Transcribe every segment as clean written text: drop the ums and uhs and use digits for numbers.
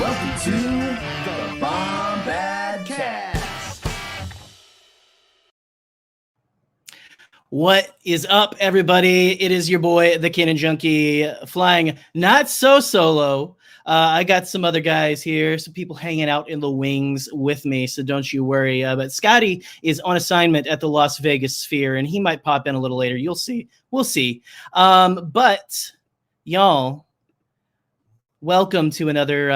Welcome to the Bombadcast. What is up, everybody? It is your boy, the Cannon Junkie, flying not so solo. I got some other guys here, some people hanging out in the wings with me, so don't you worry. But Scotty is on assignment at the Las Vegas Sphere, and he might pop in a little later. You'll see. We'll see. But y'all, welcome to another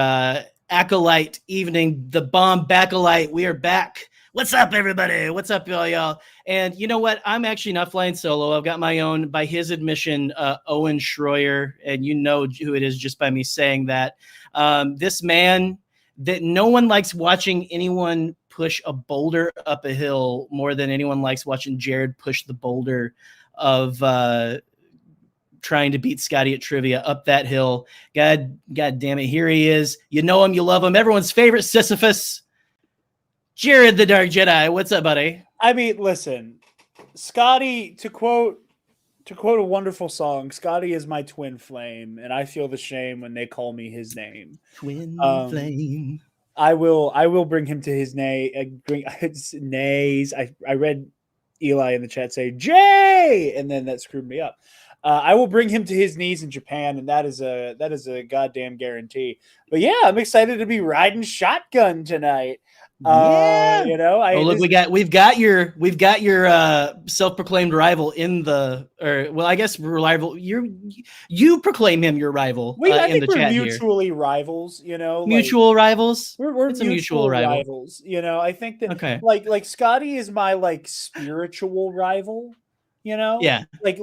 Acolyte evening, the Bombacolyte. We are back. What's up, everybody? What's up, y'all? And you know what? I'm actually not flying solo. I've got my own, by his admission, Owen Schroyer, and you know who it is just by me saying that. This man that no one likes watching anyone push a boulder up a hill more than anyone likes watching Jared push the boulder of trying to beat Scotty at trivia up that hill. God damn it. Here he is. You know him. You love him. Everyone's favorite Sisyphus, Jared the Dark Jedi. What's up, buddy? I mean, listen, Scotty, to quote a wonderful song, Scotty is my twin flame, and I feel the shame when they call me his name. Twin flame. I will bring him to his nays. I read Eli in the chat say Jay, and then that screwed me up. I will bring him to his knees in Japan, and that is a goddamn guarantee. But yeah, I'm excited to be riding shotgun tonight. Yeah. You know, look, we've got your self-proclaimed rival in the, or well, I guess rival. You proclaim him your rival. I in think the we're chat mutually rivals. You know, mutual rivals. We're it's a mutual rival. rivals. You know, I think that okay. like Scotty is my spiritual rival. You know, yeah, like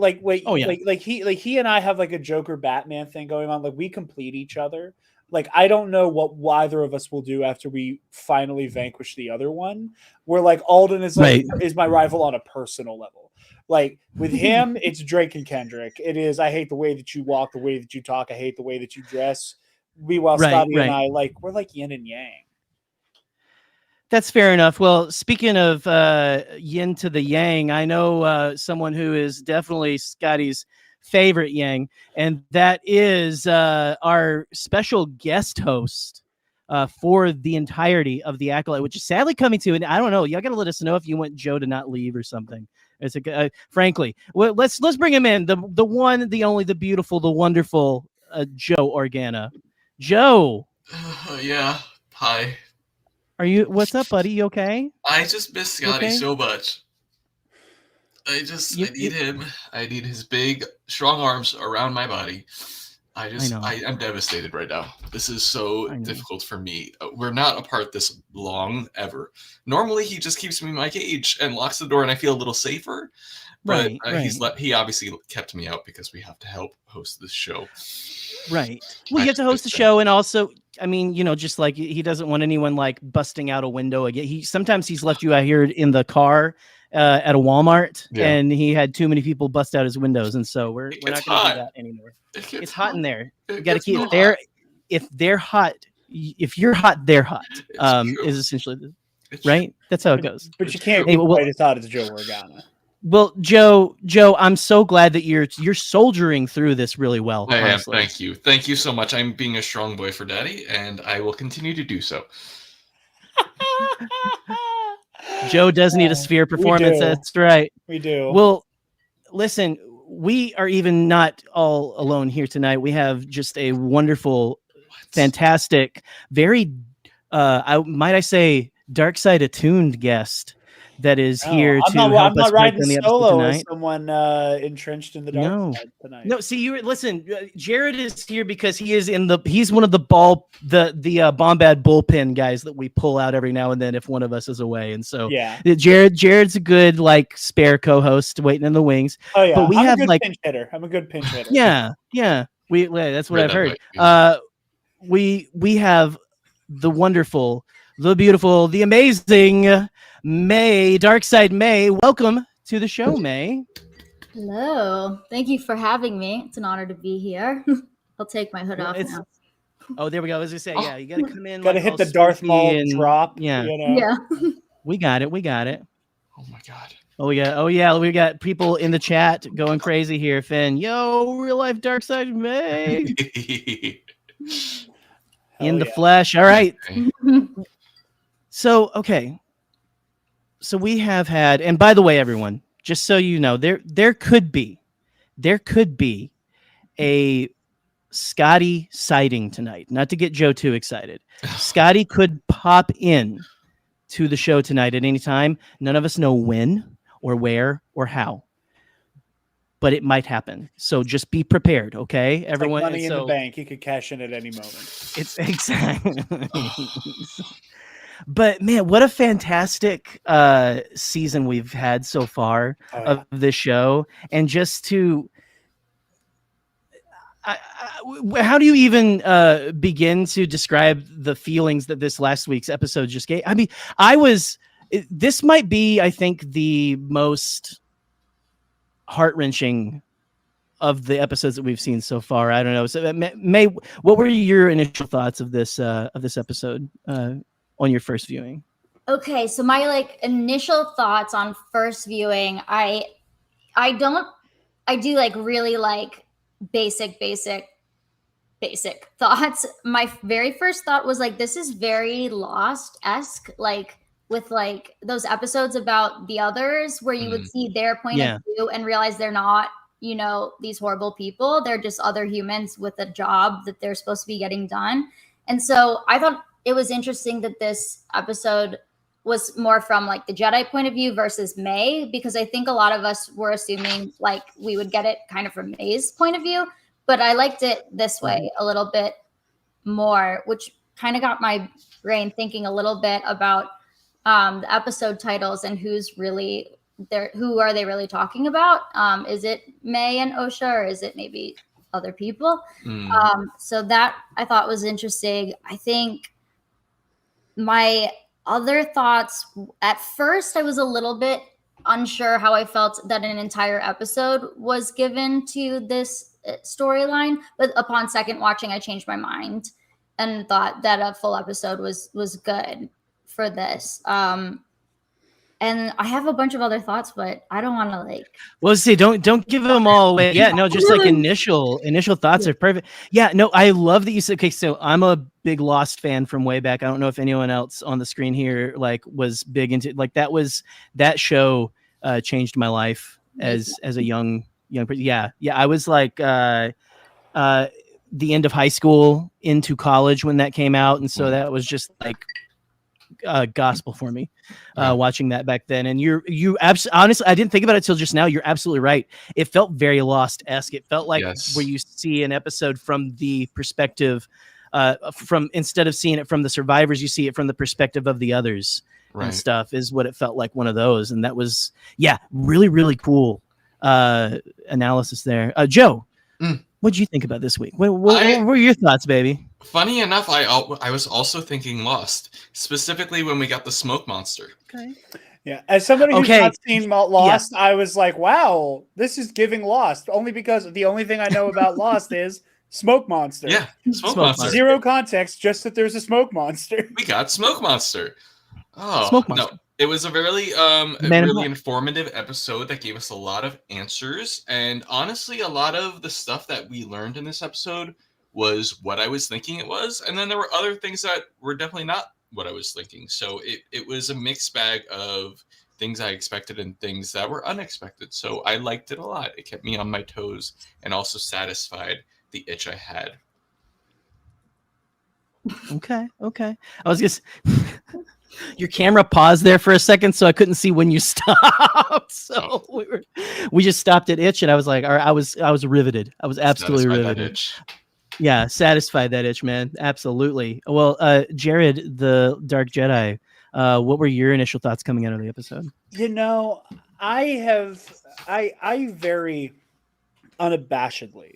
he and I have like a Joker Batman thing going on. Like we complete each other. Like, I don't know what either of us will do after we finally vanquish the other one. Where like Alden is is my rival on a personal level. Like with him, it's Drake and Kendrick. It is, I hate the way that you walk, the way that you talk. I hate the way that you dress. Scotty and I, we're like yin and yang. That's fair enough. Well, speaking of yin to the yang, I know someone who is definitely Scotty's favorite yang, and that is our special guest host for the entirety of the Acolyte, which is sadly coming to, and I don't know, y'all gotta let us know if you want Joe to not leave or something. It's frankly, well, let's bring him in, the one, the only, the beautiful, the wonderful Joe Organa. Joe. Yeah. Hi. Are you? What's up, buddy? You okay? I just miss Scotty so much. I need him. I need his big, strong arms around my body. I'm devastated right now. This is so difficult for me. We're not apart this long ever. Normally, he just keeps me in my cage and locks the door, and I feel a little safer. But he obviously kept me out because we have to help host this show. Right. Well, you have to host the show, and also, I mean, you know, just like he doesn't want anyone like busting out a window again. Sometimes he's left you out here in the car at a Walmart, and he had too many people bust out his windows, and so we're not going to do that anymore. It's hot in there. You got to keep there. If they're hot, if you're hot, they're hot. Is essentially right. That's how it goes. But you can't be quite as hot as Joe Organa. Well, Joe, I'm so glad that you're soldiering through this really well. I am. Thank you so much. I'm being a strong boy for Daddy, and I will continue to do so. Joe does need a sphere performance. That's right. We do. Well, listen, we are even not all alone here tonight. We have just a wonderful, fantastic, very, might I say, dark side attuned guest that is here to help us. I'm not riding solo as someone entrenched in the dark side tonight. No, see, listen, Jared is here because he's one of the Bombad bullpen guys that we pull out every now and then if one of us is away. And so Jared's a good spare co-host waiting in the wings. Oh yeah. But we have pinch hitter. I'm a good pinch hitter. Yeah. That's what I've heard. We have the wonderful, the beautiful, the amazing May, Darkside May. Welcome to the show, May. Hello. Thank you for having me. It's an honor to be here. I'll take my hood off now. Oh, there we go. As I say, you got to come in. Got to hit the Darth Maul drop. Yeah. You know? Yeah. We got it. Oh my God. We got people in the chat going crazy here. Finn, yo, real life Darkside May. in the flesh. All right. Okay. So we have had, and by the way, everyone, just so you know, there could be a Scotty sighting tonight. Not to get Joe too excited. Scotty could pop in to the show tonight at any time. None of us know when or where or how, but it might happen. So just be prepared, okay, everyone. Like money in the bank, he could cash in at any moment. It's exactly. But man, what a fantastic season we've had so far of this show, and just to. How do you even begin to describe the feelings that this last week's episode just gave? I mean, this might be, I think, the most heart-wrenching of the episodes that we've seen so far. I don't know. So, May, what were your initial thoughts of this episode on your first viewing? Okay, so my initial thoughts on first viewing, I do really basic thoughts. My very first thought was this is very Lost-esque, with those episodes about the others where you would see their point of view and realize they're not, these horrible people. They're just other humans with a job that they're supposed to be getting done. And so I thought it was interesting that this episode was more from the Jedi point of view versus May, because I think a lot of us were assuming we would get it kind of from May's point of view, but I liked it this way a little bit more, which kind of got my brain thinking a little bit about the episode titles and who's really there. Who are they really talking about? Is it May and Osha, or is it maybe other people? So that I thought was interesting. I think my other thoughts, at first I was a little bit unsure how I felt that an entire episode was given to this storyline, but upon second watching I changed my mind and thought that a full episode was good for this. And I have a bunch of other thoughts, but I don't want to Well, see, don't give them all away. Yeah, no, just initial thoughts are perfect. Yeah, no, I love that you said. Okay, so I'm a big Lost fan from way back. I don't know if anyone else on the screen here was big into that show. Changed my life as a young person. Yeah, I was the end of high school into college when that came out, and so that was just gospel for me, watching that back then. And you honestly, I didn't think about it till just now. You're absolutely right. It felt very Lost-esque. It felt where you see an episode from the perspective, instead of seeing it from the survivors, you see it from the perspective of the others and stuff. Is what it felt like, one of those. And that was really, really cool analysis there. Joe, what'd you think about this week? What were your thoughts, baby? Funny enough, I was also thinking Lost, specifically when we got the smoke monster. Okay. Yeah, as somebody who's not seen Lost, I was like, wow, this is giving Lost, only because the only thing I know about Lost is smoke monster. Yeah, smoke monster. Zero context, just that there's a smoke monster. We got smoke monster. Oh, smoke monster. No. It was a really informative episode that gave us a lot of answers. And honestly, a lot of the stuff that we learned in this episode was what I was thinking it was. And then there were other things that were definitely not what I was thinking. So it was a mixed bag of things I expected and things that were unexpected. So I liked it a lot. It kept me on my toes and also satisfied the itch I had. Okay. I was just... Your camera paused there for a second, so I couldn't see when you stopped. So we just stopped at itch, and I was like, all right, I was riveted. I was absolutely riveted. Yeah, satisfied that itch, man. Absolutely. Well, Jared, the Dark Jedi, what were your initial thoughts coming out of the episode? I very unabashedly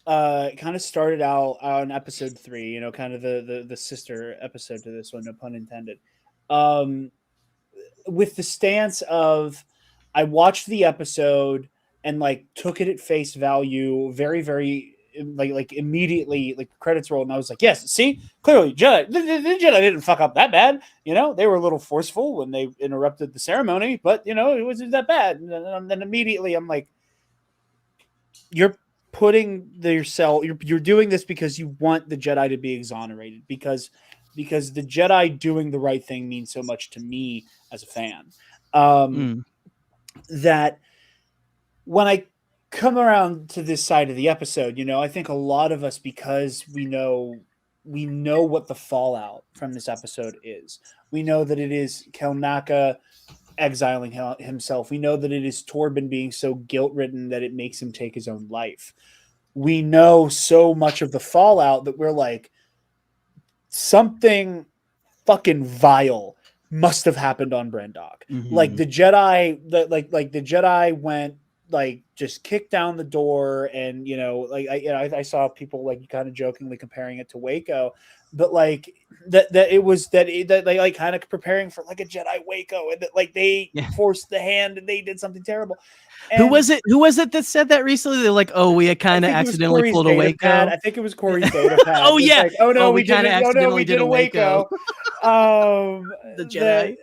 kind of started out on episode 3, kind of the sister episode to this one, no pun intended. With the stance of, I watched the episode and took it at face value, very, very immediately, credits rolled, and I was like, yes, see, clearly Jedi, the Jedi didn't fuck up that bad. They were a little forceful when they interrupted the ceremony, but it wasn't that bad. And then immediately I'm like, you're putting yourself. You're doing this because you want the Jedi to be exonerated because the Jedi doing the right thing means so much to me as a fan. That when I come around to this side of the episode, I think a lot of us, because we know what the fallout from this episode is. We know that it is Kelnaka exiling himself. We know that it is Torben being so guilt-ridden that it makes him take his own life. We know so much of the fallout that we're like, something fucking vile must have happened on Brendok. Like the Jedi, like the Jedi went, like, just kicked down the door, and I saw people like kind of jokingly comparing it to Waco, but like that they like kind of preparing for like a Jedi Waco, and that like they forced the hand and they did something terrible. And who was it that said that recently? They're like, oh, we kind of accidentally pulled a Waco. I think it was Corey's data pad. Oh yeah. Like, oh no, we kind of accidentally did a Waco. The Jedi.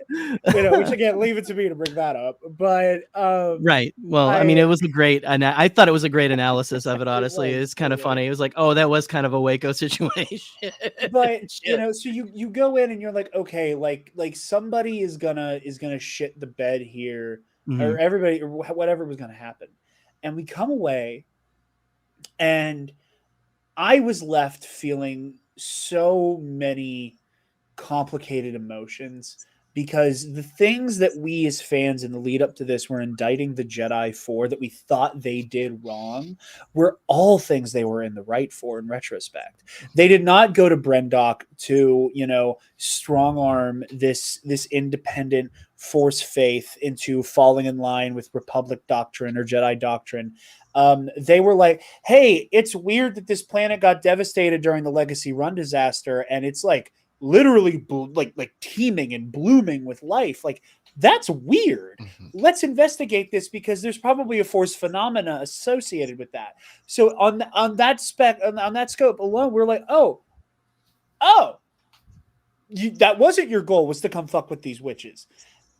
Which again, leave it to me to bring that up. But right. Well, I mean, it was a great, and I thought it was a great analysis of it. Honestly, it's kind of funny. It was like, oh, that was kind of a Waco situation. But so you go in and you're like, okay, like somebody is gonna shit the bed here, or everybody, or whatever was gonna happen, and we come away, and I was left feeling so many complicated emotions, because the things that we as fans in the lead up to this were indicting the Jedi for, that we thought they did wrong, were all things they were in the right for in retrospect. They did not go to Brendok to, strong arm this independent Force faith into falling in line with Republic doctrine or Jedi doctrine. They were like, hey, it's weird that this planet got devastated during the Legacy Run disaster, and it's like literally like teeming and blooming with life. Like, that's weird. Let's investigate this, because there's probably a Force phenomena associated with that. So on that scope alone, we're like, oh, that wasn't your goal, was to come fuck with these witches.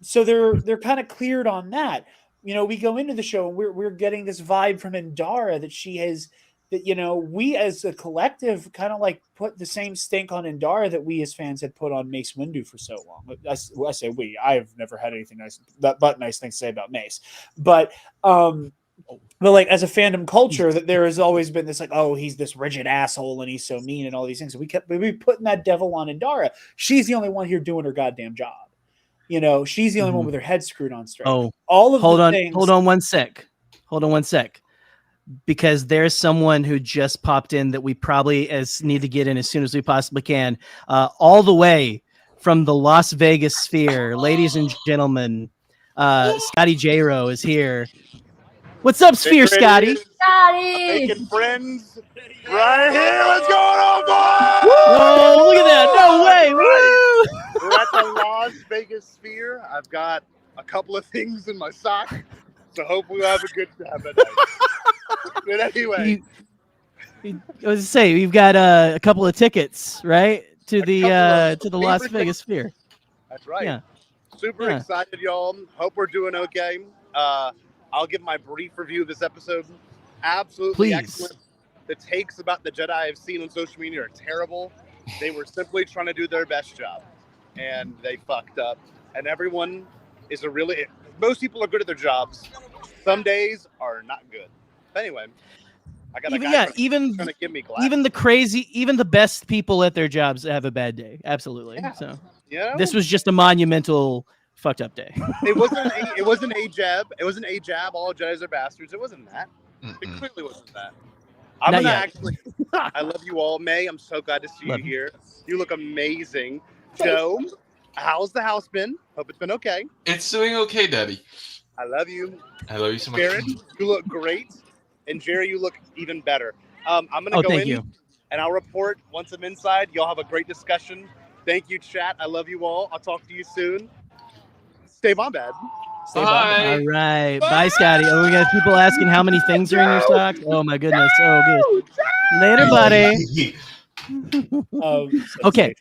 So they're kind of cleared on that. We go into the show and we're getting this vibe from Indara that she has, that we as a collective kind of like put the same stink on Indara that we as fans had put on Mace Windu for so long. I say we. I have never had anything nice things to say about Mace, but like as a fandom culture, that there has always been this like, oh, he's this rigid asshole and he's so mean and all these things. So we putting that devil on Indara. She's the only one here doing her goddamn job. She's the only one with her head screwed on straight. Oh, all of things. Hold on one sec. Because there's someone who just popped in that we probably need to get in as soon as we possibly can. All the way from the Las Vegas sphere, ladies and gentlemen, Scotty J-Ro is here. What's up, Sphere, Scotty? Making friends right here. What's going on, boys? Whoa, look at that. No way. Woo! We're at the Las Vegas sphere. I've got a couple of things in my sock, so hopefully we'll have a good time tonight. But anyway, I was to say, we've got a couple of tickets, right, to the Las Vegas sphere. That's right. Yeah. Super excited, y'all. Hope we're doing okay. I'll give my brief review of this episode. Absolutely excellent. The takes about the Jedi I've seen on social media are terrible. They were simply trying to do their best job, and they fucked up. And everyone is most people are good at their jobs. Some days are not good. But anyway, I got even the best people at their jobs have a bad day. Absolutely. Yeah. So this was just a monumental fucked up day. It wasn't a jab. It wasn't a jab. All Jedis are bastards. It wasn't that. It clearly wasn't that. I love you all. May, I'm so glad to see you here. You look amazing. Joe, how's the house been? Hope it's been okay. It's doing okay, Daddy. I love you. I love you so much. Jared, you look great. And Jerry, you look even better. I'm going to go in and I'll report once I'm inside. Y'all have a great discussion. Thank you, chat. I love you all. I'll talk to you soon. Stay bombad. Stay bombad. All right. Bye, Scotty. Oh, we got people asking how many things are in your sock. Oh, my goodness. Oh, good. Later, buddy. Okay.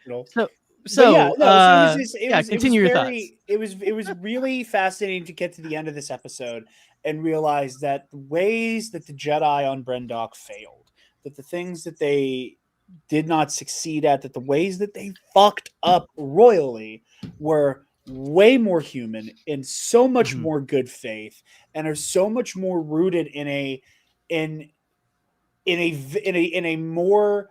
Continue your thoughts. It was really fascinating to get to the end of this episode and realized that the ways that the Jedi on Brendok failed, that the things that they did not succeed at, that the ways that they fucked up royally were way more human and so much more good faith, and are so much more rooted in a more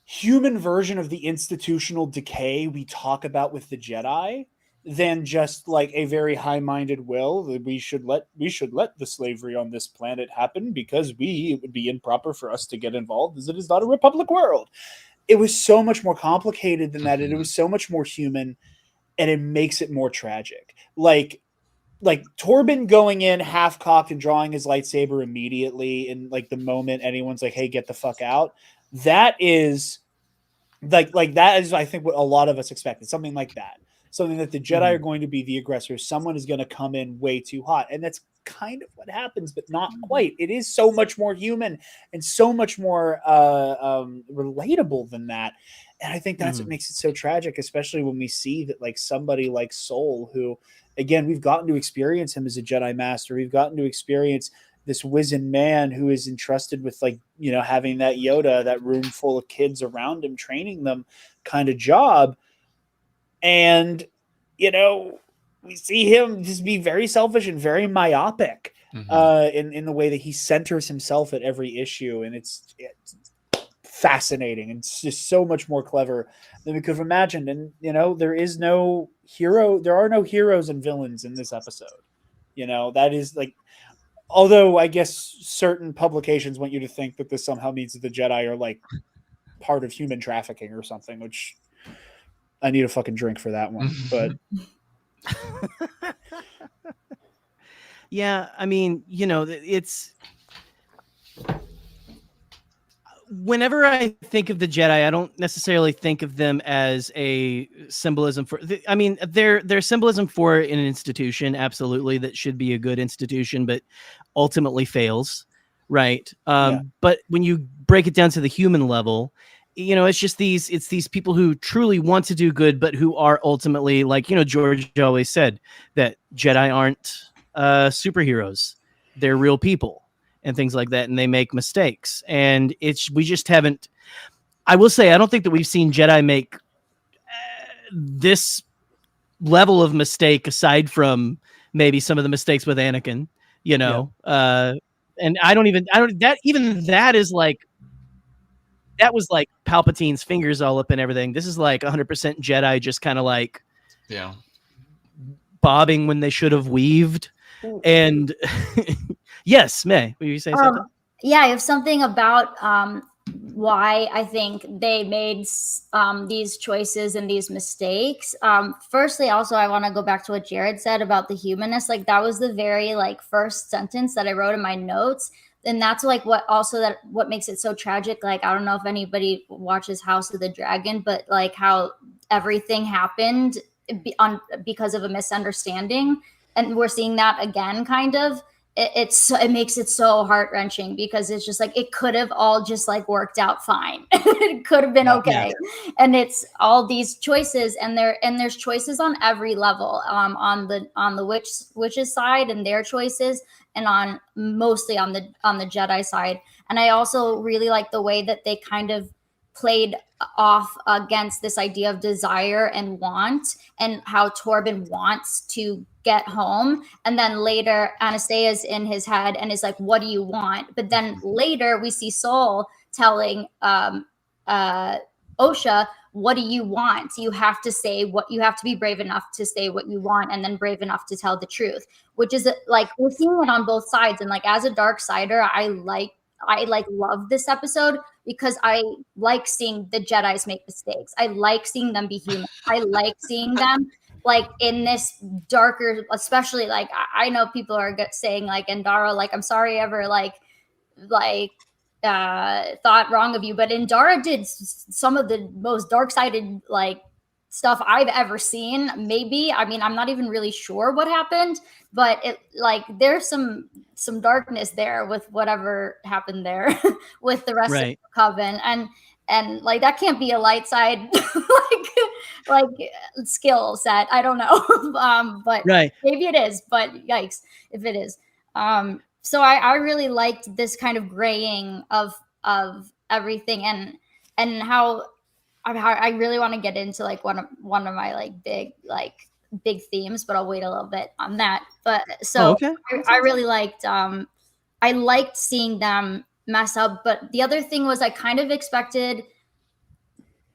human version of the institutional decay we talk about with the Jedi than just like a very high-minded will that we should let the slavery on this planet happen because it would be improper for us to get involved as it is not a republic world. It was so much more complicated than that, and it was so much more human, and it makes it more tragic. Like Torben going in half-cocked and drawing his lightsaber immediately in like the moment anyone's like, hey, get the fuck out. That is that is, I think, what a lot of us expected. Something like that. Something that the Jedi are going to be the aggressor. Someone is going to come in way too hot. And that's kind of what happens, but not quite. It is so much more human and so much more relatable than that. And I think that's what makes it so tragic, especially when we see that like somebody like Soul, who, again, we've gotten to experience him as a Jedi Master. We've gotten to experience this wizened man who is entrusted with, like, you know, having that Yoda, that room full of kids around him, training them kind of job. And, you know, we see him just be very selfish and very myopic in the way that he centers himself at every issue. And it's fascinating. It's just so much more clever than we could have imagined. And, you know, there are no heroes and villains in this episode. You know, that is like, although I guess certain publications want you to think that this somehow means that the Jedi are like part of human trafficking or something, which I need a fucking drink for that one. But yeah, I mean, you know, it's whenever I think of the Jedi, I don't necessarily think of them as a symbolism for, I mean, they're symbolism for an institution, absolutely, that should be a good institution, but ultimately fails, right? But when you break it down to the human level, you know, it's just these people who truly want to do good, but who are ultimately, like, you know, George always said that Jedi aren't superheroes. They're real people and things like that. And they make mistakes. And we just haven't, I will say, I don't think that we've seen Jedi make this level of mistake aside from maybe some of the mistakes with Anakin, you know, and that is like, that was like Palpatine's fingers all up and everything. This is like 100% Jedi, just kind of like bobbing when they should have weaved. And yes, May, were you saying something? Yeah, I have something about why I think they made these choices and these mistakes. Firstly, also, I want to go back to what Jared said about the humanness. Like, that was the very like first sentence that I wrote in my notes. And that's like what makes it so tragic. Like, I don't know if anybody watches House of the Dragon, but like how everything happened because of a misunderstanding. And we're seeing that again, kind of. It makes it so heart-wrenching because it's just like it could have all just like worked out fine. It could have been okay. And it's all these choices, and there's choices on every level, on the witch's side and their choices, and mostly on the Jedi side. And I also really like the way that they kind of played off against this idea of desire and want, and how Torben wants to get home. And then later Anastasia's in his head and is like, what do you want? But then later we see Soul telling Osha, what do you want? You have to say what you have to be brave enough to say what you want, and then brave enough to tell the truth, which is like, we're seeing it on both sides. And like, as a dark sider, I love this episode because I like seeing the Jedis make mistakes. I like seeing them be human. I like seeing them like in this darker, especially like, I know people are saying like, Indara, like, I'm sorry I ever thought wrong of you, but Indara did some of the most dark-sided like stuff I've ever seen. Maybe, I mean, I'm not even really sure what happened, but it like there's some darkness there with whatever happened there with the rest of the coven, and like that can't be a light side like skill set. I don't know, but maybe it is. But yikes if it is. So I really liked this kind of graying of everything, and how I really want to get into like one of my like big themes, but I'll wait a little bit on that. But so I really liked I liked seeing them mess up. But the other thing was I kind of expected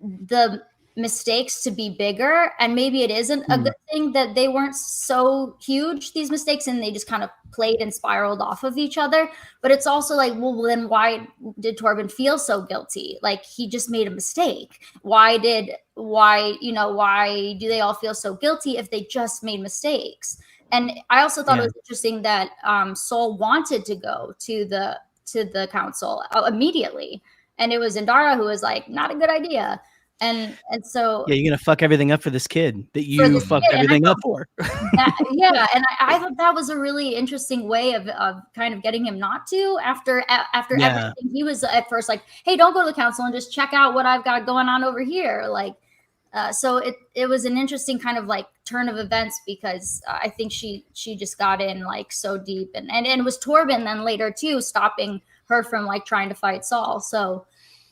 the mistakes to be bigger, and maybe it isn't a good thing that they weren't so huge, these mistakes, and they just kind of played and spiraled off of each other. But it's also like, well, then why did Torben feel so guilty? Like, he just made a mistake. Why do they all feel so guilty if they just made mistakes? And I also thought it was interesting that Sol wanted to go to the council immediately, and it was Indara who was like, not a good idea. And so you're gonna fuck everything up for this kid that you fucked everything up for. And I thought that was a really interesting way of kind of getting him not to after everything. He was at first like, hey, don't go to the council and just check out what I've got going on over here. Like, so it was an interesting kind of like turn of events, because I think she just got in like so deep, and it was Torben then later too stopping her from like trying to fight Saul. So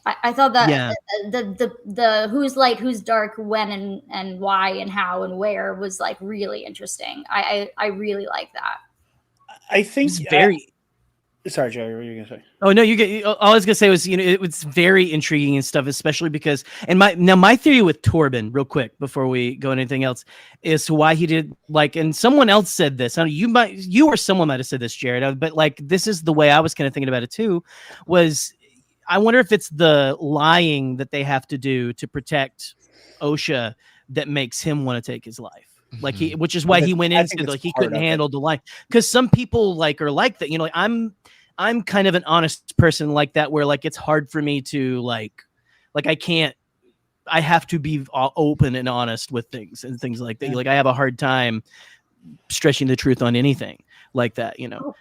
I thought that the who's light, who's dark, when and why and how and where was like really interesting. I really like that. I think it's very. Sorry, Joey, what were you gonna say? Oh no, all I was gonna say was, it was very intriguing and stuff, especially because, and my theory with Torben, real quick before we go into anything else, is why he did like, and someone else said this. I don't know, you or someone might have said this, Jared, but like this is the way I was kind of thinking about it too. Was I wonder if it's the lying that they have to do to protect Osha that makes him want to take his life. Like which is why he went into like he couldn't handle the lie. Because some people like are like that, like I'm kind of an honest person like that, where like it's hard for me to like I have to be open and honest with things and things like that. Like I have a hard time stretching the truth on anything like that,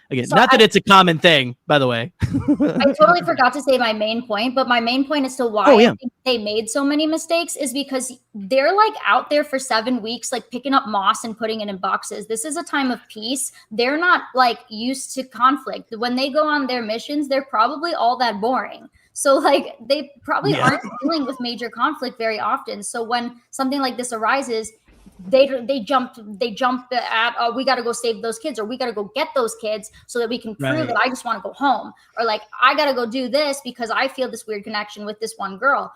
again, so not that it's a common thing, by the way. I totally forgot to say my main point, but my main point as to why I think they made so many mistakes is because they're like out there for 7 weeks, like picking up moss and putting it in boxes. This is a time of peace. They're not like used to conflict. When they go on their missions, they're probably all that boring. So like they probably aren't dealing with major conflict very often. So when something like this arises, they jump at, oh, we got to go save those kids, or we got to go get those kids so that we can prove that I just want to go home, or like I got to go do this because I feel this weird connection with this one girl,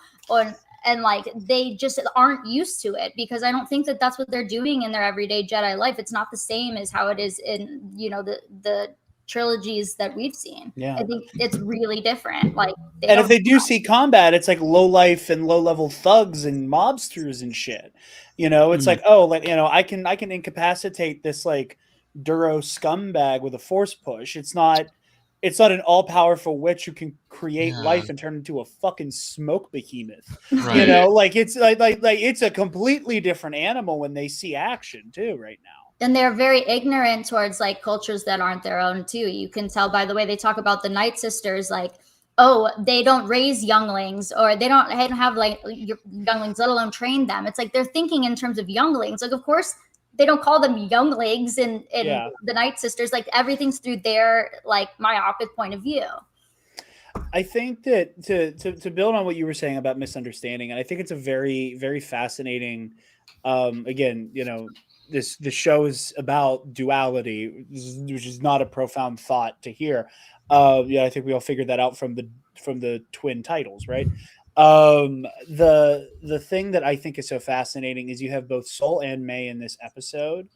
and like they just aren't used to it, because I don't think that that's what they're doing in their everyday Jedi life. It's not the same as how it is in the trilogies that we've seen. I think it's really different. Like, and if they do see combat, it's like low life and low level thugs and mobsters and shit. It's like, oh, like, I can incapacitate this like Duro scumbag with a force push. It's not an all powerful witch who can create life and turn into a fucking smoke behemoth. Right. Like it's like it's a completely different animal when they see action too right now. And they're very ignorant towards like cultures that aren't their own too. You can tell by the way they talk about the Night Sisters, like, oh, they don't raise younglings, or they don't have like younglings, let alone train them. It's like they're thinking in terms of younglings. Like, of course, they don't call them younglings in the Night Sisters. Like, everything's through their like myopic point of view. I think that to build on what you were saying about misunderstanding, and I think it's a very, very fascinating. Again, the show is about duality, which is not a profound thought to hear. I think we all figured that out from the twin titles, right? The thing that I think is so fascinating is you have both Sol and May in this episode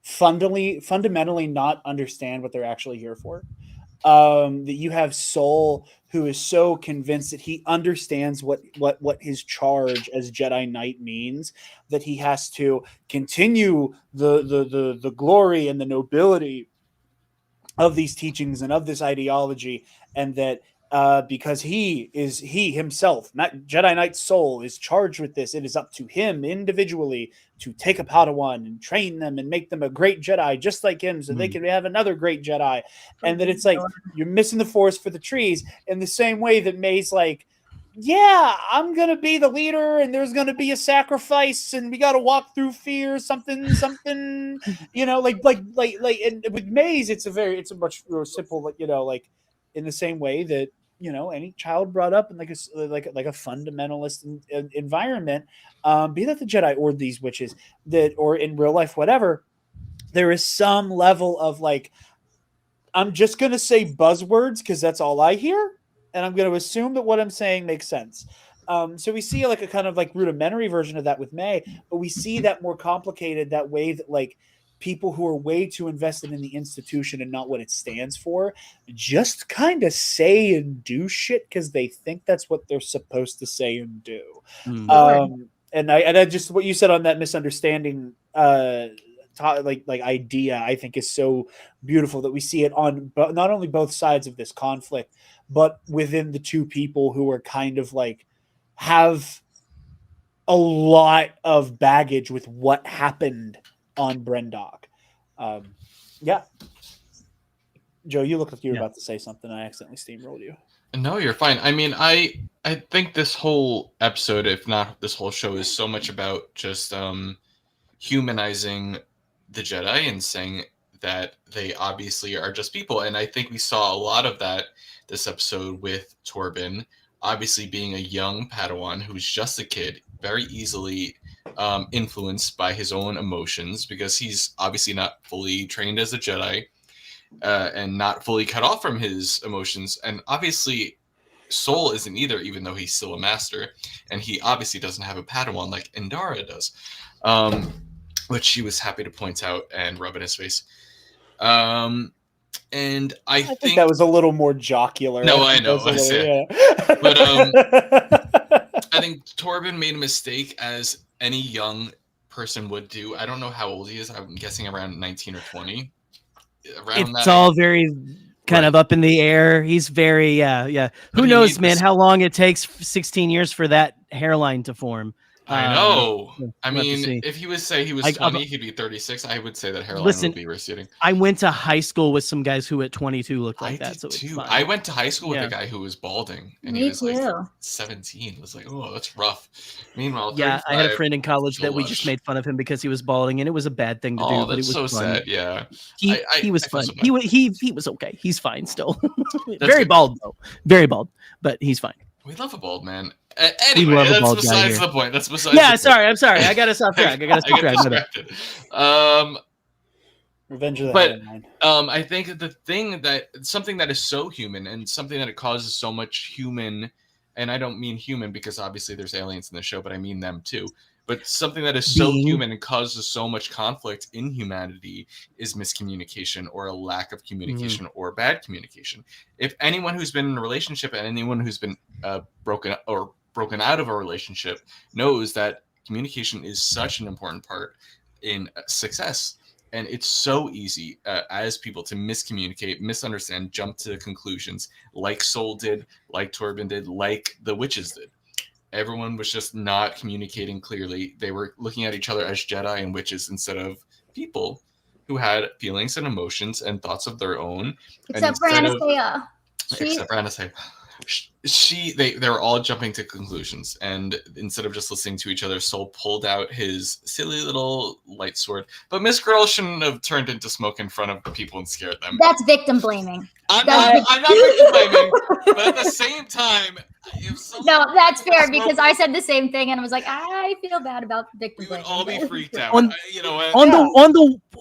fundamentally not understand what they're actually here for. That you have Sol, who is so convinced that he understands what his charge as Jedi Knight means, that he has to continue the glory and the nobility of these teachings and of this ideology, and that because he himself, not Jedi Knight Sol, is charged with this, it is up to him individually to take a Padawan and train them and make them a great Jedi just like him, so they can have another great Jedi. And that it's like you're missing the forest for the trees, in the same way that May's like, yeah, I'm gonna be the leader, and there's gonna be a sacrifice, and we got to walk through fear, something, you know, and with Maze, it's a much more simple, like, you know, like in the same way that, you know, any child brought up in like a fundamentalist environment, be that the Jedi or these witches, that or in real life, whatever, there is some level of like, I'm just gonna say buzzwords because that's all I hear, and I'm going to assume that what I'm saying makes sense. So we see like a kind of like rudimentary version of that with May, but we see that more complicated, that way that like people who are way too invested in the institution and not what it stands for just kind of say and do shit because they think that's what they're supposed to say and do. And I just, what you said on that misunderstanding idea, I think is so beautiful that we see it on not only both sides of this conflict, but within the two people who are kind of like have a lot of baggage with what happened on Brendok. Yeah. Joe, you look like you were about to say something. I accidentally steamrolled you. No, you're fine. I mean, I think this whole episode, if not this whole show, is so much about just humanizing the Jedi and saying that they obviously are just people. And I think we saw a lot of that this episode with Torben, obviously being a young Padawan who's just a kid, very easily influenced by his own emotions because he's obviously not fully trained as a Jedi and not fully cut off from his emotions. And obviously Sol isn't either, even though he's still a master. And he obviously doesn't have a Padawan like Indara does. Which she was happy to point out and rub in his face. And I think that was a little more jocular. No, I know. Yeah. But I think Torben made a mistake, as any young person would do. I don't know how old he is. I'm guessing around 19 or 20. It's all very kind of up in the air. He's very, yeah. Who knows, man, how long it takes 16 years for that hairline to form. I know. I mean, if he was 20, he'd be 36. I would say that hairline would be receding. I went to high school with some guys who at 22 looked like that. So it's fine. I went to high school with a guy who was balding, and he was like 17. It was like, oh, that's rough. Meanwhile, I had a friend in college that we just made fun of him because he was balding, and it was a bad thing to do. But it was so fun. Sad. Yeah, he was fun. He was okay. He's fine still. Very bald though. Very bald, but he's fine. We love a bald man. Anyway, that's besides the point. That's besides. Yeah, sorry. I'm sorry. I got us off track. Revenge of the But I think something that is so human and something that it causes so much human, and I don't mean human because obviously there's aliens in the show, but I mean them too. But something that is so human and causes so much conflict in humanity is miscommunication or a lack of communication or bad communication. If anyone who's been in a relationship and anyone who's been broken out of a relationship knows that communication is such an important part in success. And it's so easy as people to miscommunicate, misunderstand, jump to conclusions like Sol did, like Torben did, like the witches did. Everyone was just not communicating clearly. They were looking at each other as Jedi and witches instead of people who had feelings and emotions and thoughts of their own. Except for Anastasia. Except for Anastasia. They were all jumping to conclusions, and instead of just listening to each other, Sol pulled out his silly little light sword. But Miss Girl shouldn't have turned into smoke in front of the people and scared them. That's victim blaming. I'm not victim blaming, but at the same time, no, that's fair because I said the same thing and I was like, I feel bad about victim blaming. We would all be freaked out. You know what?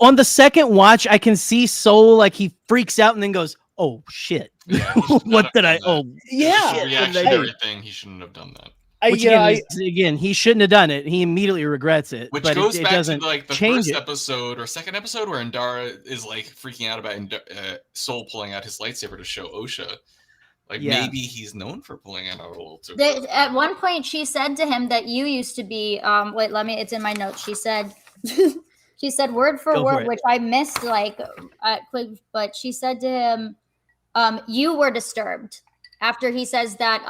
On the second watch, I can see Sol like he freaks out and then goes, "Oh shit! Yeah, what did I? Oh yeah, reactionary thing. He shouldn't have done that. Again, he shouldn't have done it. He immediately regrets it. Which but goes it back doesn't to like the change first it. episode or second episode where Indara is like freaking out about Sol pulling out his lightsaber to show Osha. Like maybe he's known for pulling it out a little too. At one point, she said to him that you used to be. It's in my notes. She said, she said word for word, which I missed but she said to him, you were disturbed. After he says that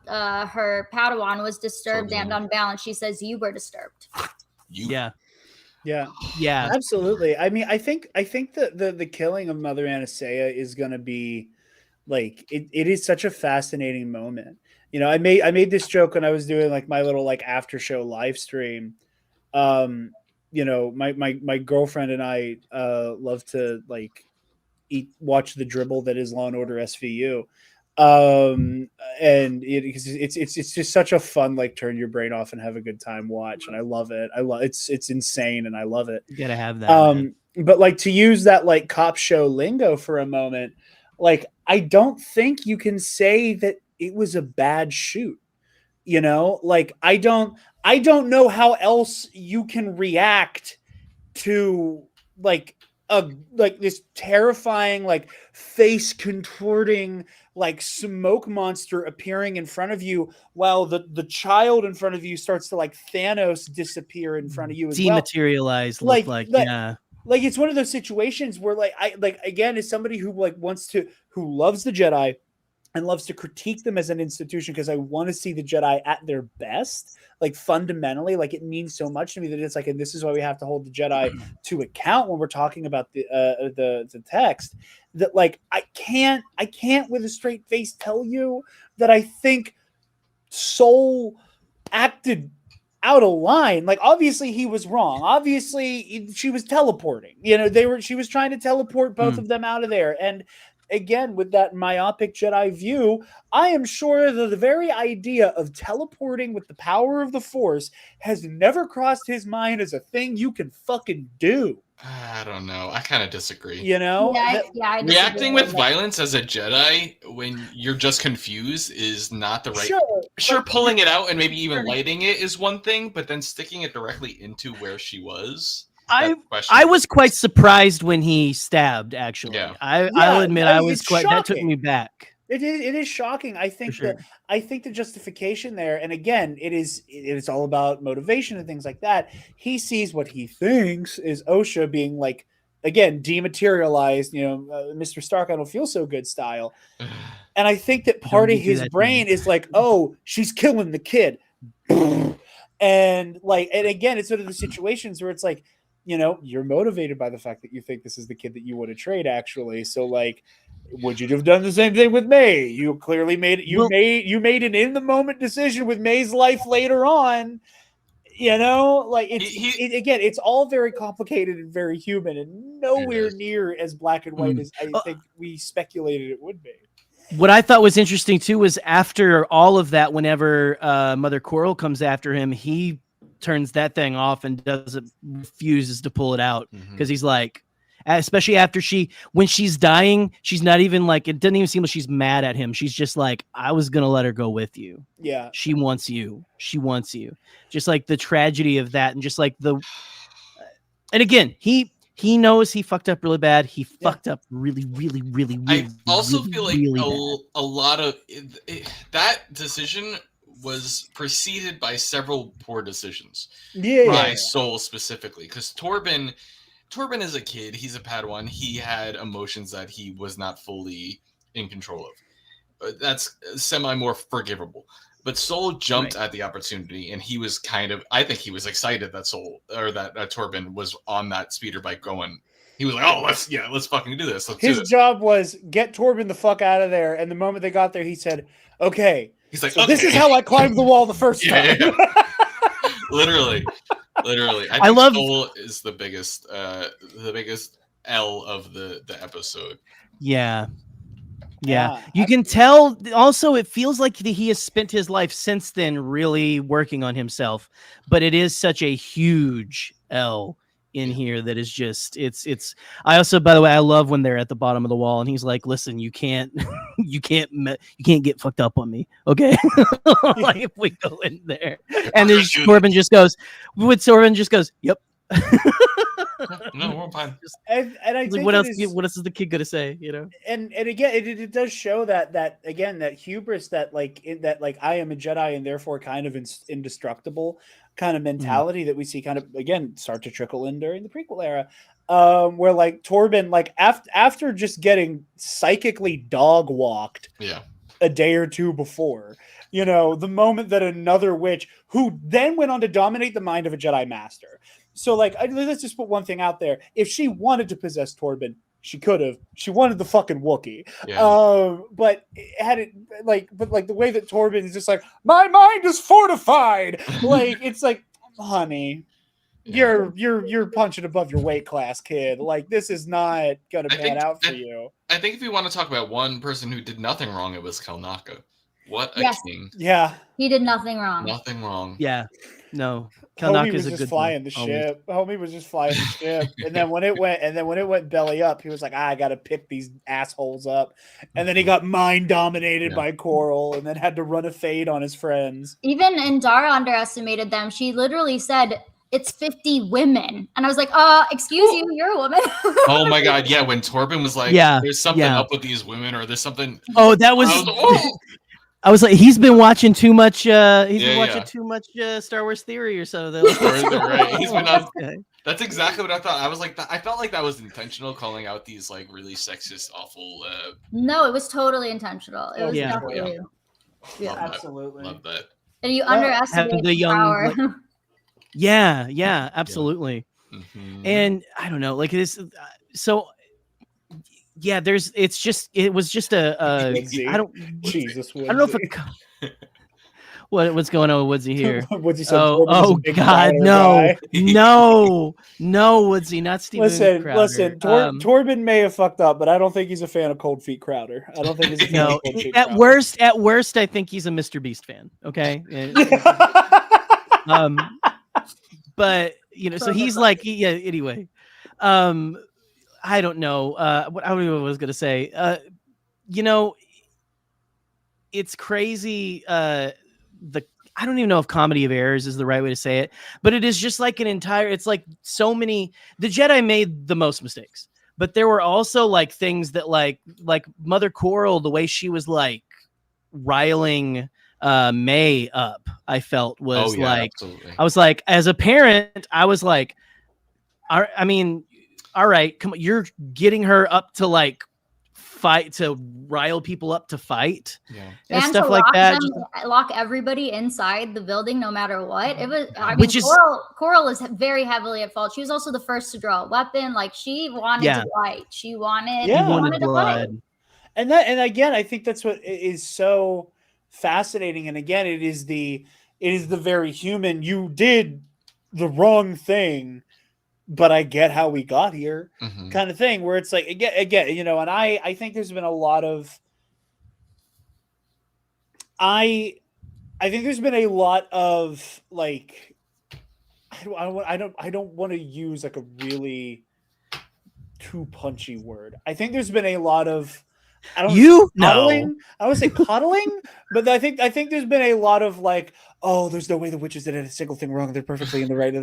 her Padawan was disturbed and unbalanced, she says you were disturbed. Yeah, absolutely. I mean, I think that the killing of Mother Anastasia is going to be Like it is such a fascinating moment. You know, I made this joke when I was doing like my little like after show live stream. You know, my girlfriend and I love to like watch the dribble that is Law and Order SVU. And it's just such a fun like turn your brain off and have a good time watch, and I love it. It's insane and I love it. You gotta have that. But like to use that like cop show lingo for a moment, like I don't think you can say that it was a bad shoot. You know, like I don't know how else you can react to like this terrifying like face contorting like smoke monster appearing in front of you while the child in front of you starts to like Thanos disappear in front of you as dematerialize well. Yeah. Like it's one of those situations where like I like again as somebody who like who loves the Jedi and loves to critique them as an institution because I want to see the Jedi at their best, like fundamentally, like it means so much to me that it's like, and this is why we have to hold the Jedi to account when we're talking about the text. That like I can't with a straight face tell you that I think Soul acted out of line. Like obviously he was wrong. Obviously she was teleporting. You know, she was trying to teleport both of them out of there. And again, with that myopic Jedi view, I am sure that the very idea of teleporting with the power of the Force has never crossed his mind as a thing you can fucking do. I don't know. I kind of disagree. You know? I reacting with violence as a Jedi when you're just confused is not the right... Sure, pulling it out and maybe even lighting it is one thing, but then sticking it directly into where she was... I was quite surprised when he stabbed. Actually, I'll admit I was quite. That took me back. It is shocking. I think I think the justification there, and again, it is all about motivation and things like that. He sees what he thinks is Osha being like again dematerialized. You know, Mr. Stark, I don't feel so good style. And I think that part of his brain is like, oh, she's killing the kid, and like, and again, it's sort of the situations where it's like, you know, you're motivated by the fact that you think this is the kid that you want to trade, actually. So, like, would you have done the same thing with May? You clearly made it. You made an in the moment decision with May's life later on. You know, like again, it's all very complicated and very human, and nowhere near as black and white as I think we speculated it would be. What I thought was interesting too was after all of that, whenever Mother Coral comes after him, he turns that thing off and refuses to pull it out because he's like, especially after when she's dying, she's not even like, it doesn't even seem like she's mad at him. She's just like, I was gonna let her go with you. Yeah, she wants you. Just like the tragedy of that, and just like and again, he knows he fucked up really bad. He fucked up really. I also feel like a lot of that decision was preceded by several poor decisions by Soul specifically, because Torben is a kid. He's a Padawan. He had emotions that he was not fully in control of. That's semi more forgivable. But Soul jumped at the opportunity, and he was I think he was excited that Torben was on that speeder bike going. He was like, "Oh, let's fucking do this." His job was get Torben the fuck out of there. And the moment they got there, he said, "Okay." He's like, so this is how I climbed the wall the first time. Yeah. Literally. I love Soul is the biggest L of the episode. Yeah. You can tell. Also, it feels like he has spent his life since then really working on himself, but it is such a huge L in here that is just it's I also, by the way, I love when they're at the bottom of the wall and he's like, listen, you can't get fucked up on me, okay? Like if we go in there and then Torben just goes yep. No, we're fine. And I think what else is the kid gonna say, you know? And again, it does show that again, that hubris that I am a Jedi and therefore kind of indestructible kind of mentality that we see kind of again start to trickle in during the prequel era, where like Torben, like after just getting psychically dog walked a day or two before, you know, the moment that another witch who then went on to dominate the mind of a Jedi Master. So like, let's just put one thing out there: if she wanted to possess Torben, She could have. She wanted the fucking Wookiee. Yeah. But the way that Torben is just like, my mind is fortified. Like, it's like, honey, you're punching above your weight class, kid. Like, this is not gonna pan out for you. I think if you want to talk about one person who did nothing wrong, it was Kelnaka. What a king! Yeah, he did nothing wrong. Nothing wrong. Yeah, no. Homie was just flying the ship. Homie was just flying the ship, and then when it went belly up, he was like, I gotta pick these assholes up, and then he got mind dominated by Coral, and then had to run a fade on his friends. Even Indara underestimated them. She literally said, it's 50 women. And I was like, excuse you, you're a woman. Oh my God. Yeah. When Torben was like, there's something up with these women, or there's something. Oh, that was. I was like, he's been watching too much. Too much Star Wars Theory or so. Right. He's been on. That's exactly what I thought. I was like, I felt like that was intentional, calling out these like really sexist, awful. No, it was totally intentional. It was definitely. Yeah, absolutely. Love that. And you underestimate the power. Yeah, absolutely. Mm-hmm. And I don't know, like this. So. Yeah, it was just Woodsy. I don't know if what's going on with Woodsy here. Woodsy God, no, Woodsy, not Steven Crowder. Listen, Torben may have fucked up, but I don't think he's a fan of Cold Feet Crowder. I don't think he's a fan of Cold Feet Crowder. At worst, I think he's a Mr. Beast fan. Okay. But so he's like, anyway. I don't know what I was going to say. It's crazy. I don't even know if comedy of errors is the right way to say it, but it is just like it's like so many. The Jedi made the most mistakes, but there were also like things that like Mother Coral, the way she was like riling May up, I felt was absolutely. I was like, as a parent, I was like, I mean, all right, come on, you're getting her up to like fight, to rile people up to fight, and stuff like that. Lock everybody inside the building, no matter what. It was. I mean, Which is Coral is very heavily at fault. She was also the first to draw a weapon. Like she wanted to fight. She wanted to blood. Fight. And again, I think that's what is so fascinating. And again, it is the very human. You did the wrong thing, but I get how we got here, kind of thing, where it's like, again, and I think there's been a lot of, I think there's been a lot of like, I don't want to use like a really too punchy word. I think there's been a lot of, coddling. I would say coddling, but I think there's been a lot of like, oh, there's no way the witches did a single thing wrong. They're perfectly in the right.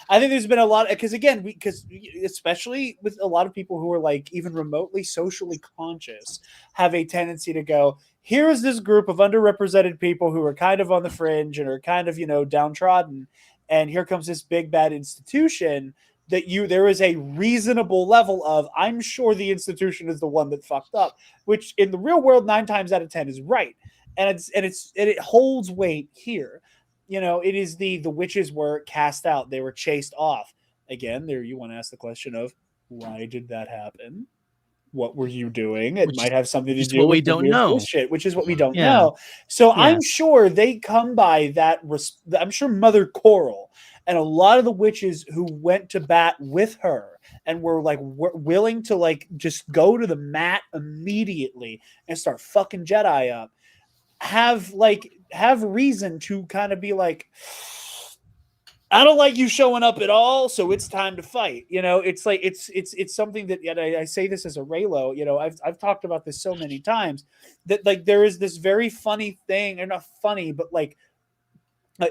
I think there's been a lot because especially with a lot of people who are like even remotely socially conscious, have a tendency to go, here is this group of underrepresented people who are kind of on the fringe and are kind of, downtrodden. And here comes this big bad institution that there is a reasonable level of, I'm sure the institution is the one that fucked up, which in the real world, 9 times out of 10 is right. And it holds weight here. It is the witches were cast out. They were chased off. Again, there you want to ask the question of, why did that happen? What were you doing? It might have something to do with what we don't know. Bullshit, which is what we don't know. So I'm sure they come by that. I'm sure Mother Coral and a lot of the witches who went to bat with her and were like willing to like just go to the mat immediately and start fucking Jedi up, have reason to kind of be like, I don't like you showing up at all, so it's time to fight. It's like it's something that, and I say this as a Raylo, I've talked about this so many times that like there is this very funny thing, or not funny, but like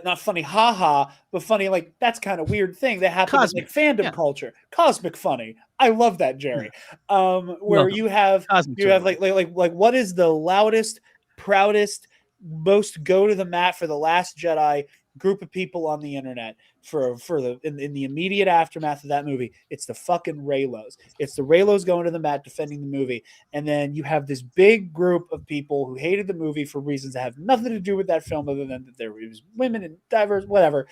not funny, haha, but funny, like that's kind of weird thing that happens in like fandom culture. Cosmic funny. I love that, Jerry. Where you have like what is the loudest, proudest, most go to the mat for the Last Jedi group of people on the internet in the immediate aftermath of that movie? It's the fucking Raylos. It's the Raylos going to the mat defending the movie, and then you have this big group of people who hated the movie for reasons that have nothing to do with that film other than that there was women and diverse whatever.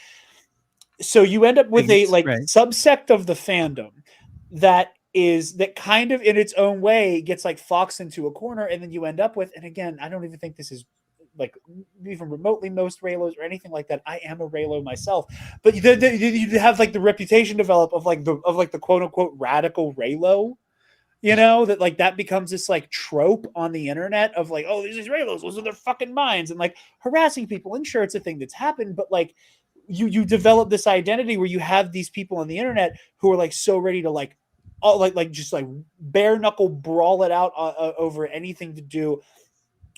So you end up with a subsect of the fandom that is that kind of in its own way gets like foxed into a corner, and then you end up with, and again, I don't even think this is like even remotely most Raylos or anything like that. I am a Raylo myself, but you have like the reputation develop of like the quote unquote radical Raylo, you know, that like that becomes this like trope on the internet of like, oh, these Raylos lose their fucking minds and like harassing people. And sure, it's a thing that's happened, but like you develop this identity where you have these people on the internet who are like so ready to like, oh, like just like bare knuckle brawl it out over anything to do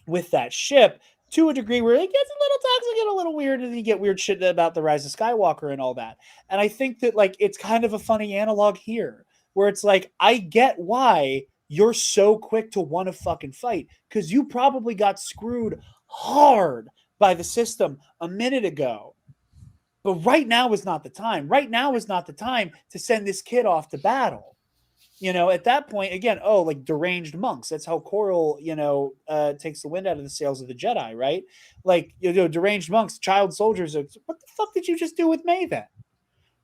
with that ship, to a degree where it gets a little toxic and a little weird, and you get weird shit about the Rise of Skywalker and all that. And I think that like it's kind of a funny analog here, where it's like, I get why you're so quick to want to fucking fight, because you probably got screwed hard by the system a minute ago. But right now is not the time. Right now is not the time to send this kid off to battle. You know, at that point, again, oh, like deranged monks. That's how Coral, you know, takes the wind out of the sails of the Jedi, right? Like, you know, deranged monks, child soldiers. What the fuck did you just do with May then?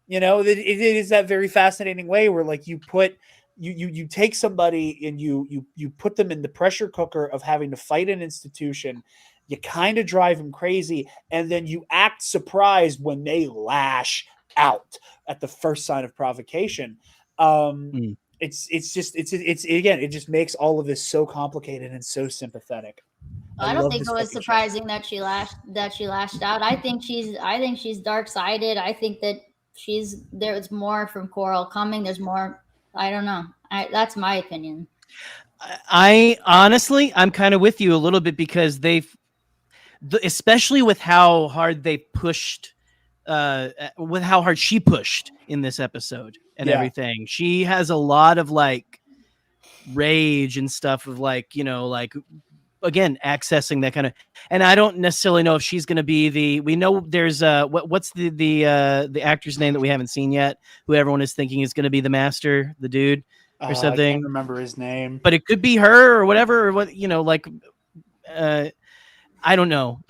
You know, it is that very fascinating way where like you put you take somebody and you put them in the pressure cooker of having to fight an institution. You kind of drive them crazy, and then you act surprised when they lash out at the first sign of provocation. It's again, it just makes all of this so complicated and so sympathetic. I don't think it was surprising that she lashed out. I think she's dark-sided. I think that there's more from Coral coming. There's more. I don't know. That's my opinion. I honestly, I'm kind of with you a little bit, because especially with how hard they pushed, with how hard she pushed in this episode and everything. She has a lot of like rage and stuff of like, you know, like, again, accessing that kind of, and I don't necessarily know if she's going to be we know there's what's the actor's name that we haven't seen yet, who everyone is thinking is going to be the master, the dude or something. I can't remember his name, but it could be her or whatever, or what, you know, like, I don't know.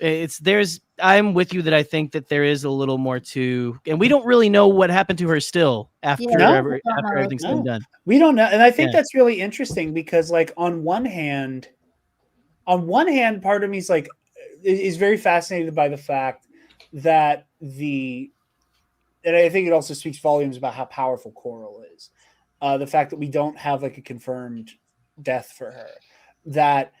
I'm with you that I think that there is a little more to, and we don't really know what happened to her still after everything's been done. We don't know. And I think that's really interesting, because like on one hand, part of me is very fascinated by the fact that and I think it also speaks volumes about how powerful Coral is. The fact that we don't have like a confirmed death for her, that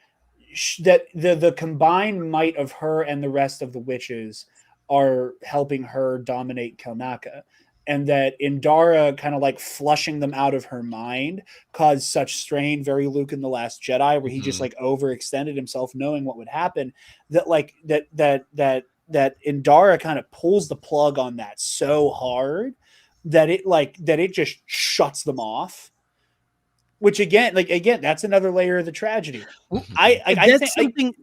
the combined might of her and the rest of the witches are helping her dominate Kelnaka, and that Indara kind of like flushing them out of her mind caused such strain, very Luke in The Last Jedi, where he just like overextended himself knowing what would happen, that like that Indara kind of pulls the plug on that so hard that it just shuts them off. Which again, that's another layer of the tragedy. I think.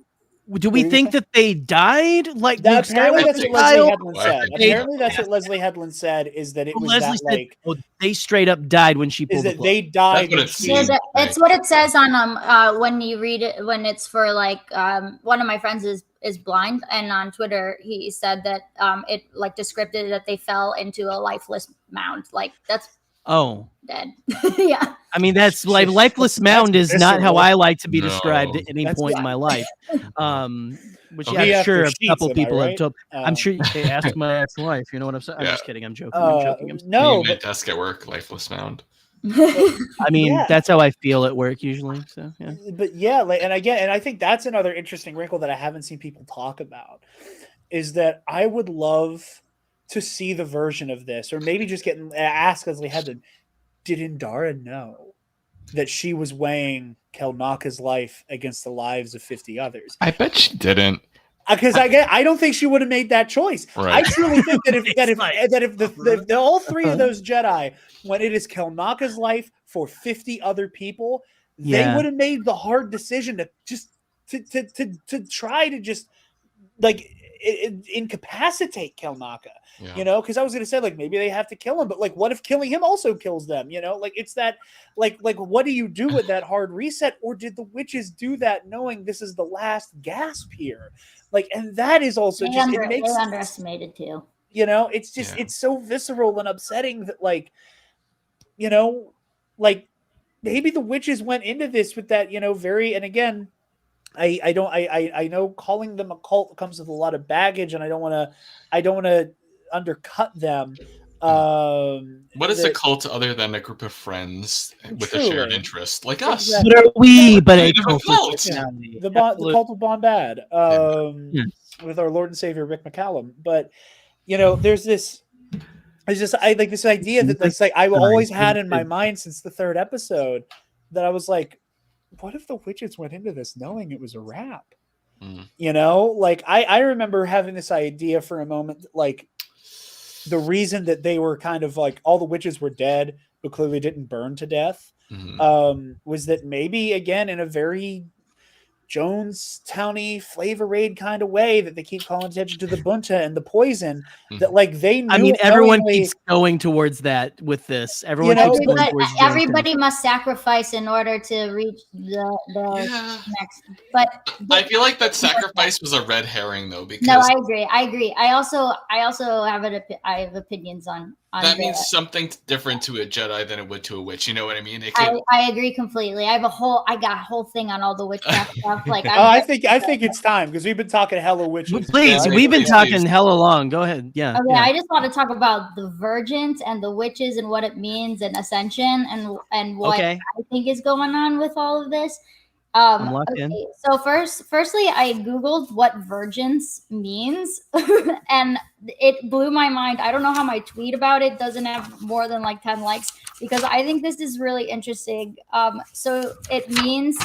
Do we think that they died? Like apparently that's what Leslie Headland said. Apparently that's what Leslie Headland said, is that it was Leslie that like they straight up died when she pulled the plug. They died. It's what it says on when you read it, when it's for like one of my friends is blind, and on Twitter he said that it like described it that they fell into a lifeless mound. Like that's dead. Yeah. I mean, that's like lifeless mound is not how I like to be described at any point in my life. Which I'm sure a couple people have told. I'm sure they asked my ex-wife. You know what I'm saying? I'm just kidding. I'm joking. No, but desk at work, lifeless mound. I mean, that's how I feel at work usually. So yeah. But yeah, like, and I think that's another interesting wrinkle that I haven't seen people talk about, is that I would love to see the version of this, or maybe just ask Leslie Headland, did Indara know that she was weighing Kelnaka's life against the lives of 50 others? I bet she didn't. Because I don't think she would have made that choice. Right. I truly think that if all three of those Jedi, when it is Kelnaka's life for 50 other people, they would have made the hard decision to just to try to just like incapacitate Kelnaka. You know, because I was going to say, like, maybe they have to kill him, but like, what if killing him also kills them? You know, like, it's that, like, what do you do with that hard reset? Or did the witches do that knowing this is the last gasp here? Like, and that is also they underestimated too. You know, it's just, it's so visceral and upsetting that, like, you know, like, maybe the witches went into this with that, very, and again, I know calling them a cult comes with a lot of baggage, and I don't want to undercut them. What is a cult other than a group of friends with a shared interest, like us? What are we but a cult? The cult of Bombad, with our Lord and Savior Rick McCallum. But there's this idea that it's like I've always had in my mind since the 3rd episode, that I was like, what if the witches went into this knowing it was a wrap? I remember having this idea for a moment, like the reason that they were kind of like all the witches were dead but clearly didn't burn to death, was that maybe, again, in a very Jonestown-y Flavor Aid kind of way, that they keep calling attention to the bunta and the poison, that like they knew. I mean, everyone keeps going towards that with this. Everyone keeps going towards everybody must sacrifice in order to reach the next. But I feel like that sacrifice was a red herring, though. Because no, I agree. I also have I have opinions on that means something different to a Jedi than it would to a witch. You know what I mean? I agree completely. I got a whole thing on all the witchcraft stuff. Like, I think it's time, because we've been talking hella witches. Please, we've been talking hella long. Go ahead. Yeah. Okay, I just want to talk about the Virgins and the witches and what it means, and Ascension, and what I think is going on with all of this. So firstly, I Googled what virgins means, and it blew my mind. I don't know how my tweet about it doesn't have more than like 10 likes, because I think this is really interesting. So it means,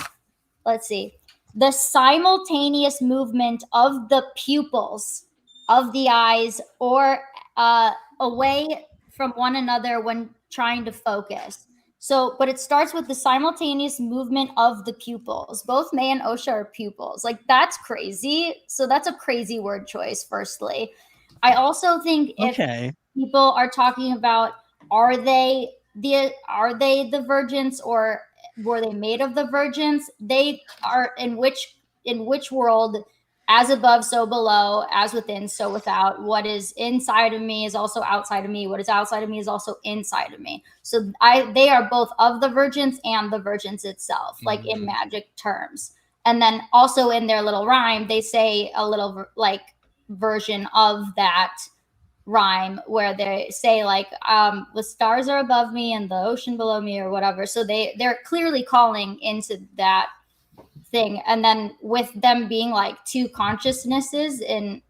let's see, the simultaneous movement of the pupils of the eyes or away from one another when trying to focus. So, but it starts with the simultaneous movement of the pupils. Both May and Osha are pupils. Like, that's crazy. So that's a crazy word choice, firstly. I also think if people are talking about, are they the virgins, or were they made of the virgins? They are in which world? As above, so below, as within, so without. What is inside of me is also outside of me. What is outside of me is also inside of me. So they are both of the virgins and the virgins itself, like in magic terms. And then also in their little rhyme, they say a little like version of that rhyme where they say like, the stars are above me and the ocean below me, or whatever. So they're clearly calling into that thing. And then with them being like two consciousnesses in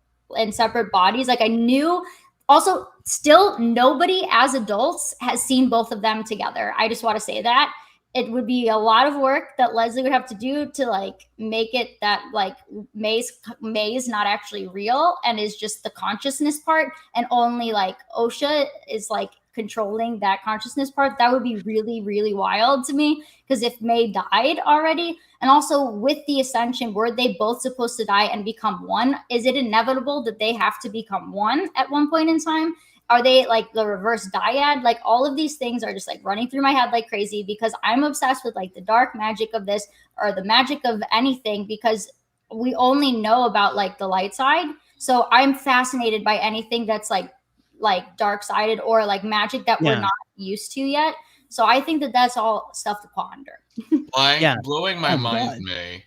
separate bodies, like I knew also, still nobody as adults has seen both of them together. I just want to say that it would be a lot of work that Leslie would have to do to like make it that like May's not actually real and is just the consciousness part, and only like Osha is like controlling that consciousness part. That would be really, really wild to me, because if May died already, and also with the Ascension, were they both supposed to die and become one? Is it inevitable that they have to become one at one point in time? Are they like the reverse dyad? Like all of these things are just like running through my head like crazy, because I'm obsessed with like the dark magic of this, or the magic of anything, because we only know about like the light side. So I'm fascinated by anything that's like dark-sided or like magic that we're not used to yet. So I think that that's all stuff to ponder. Blowing my mind, May.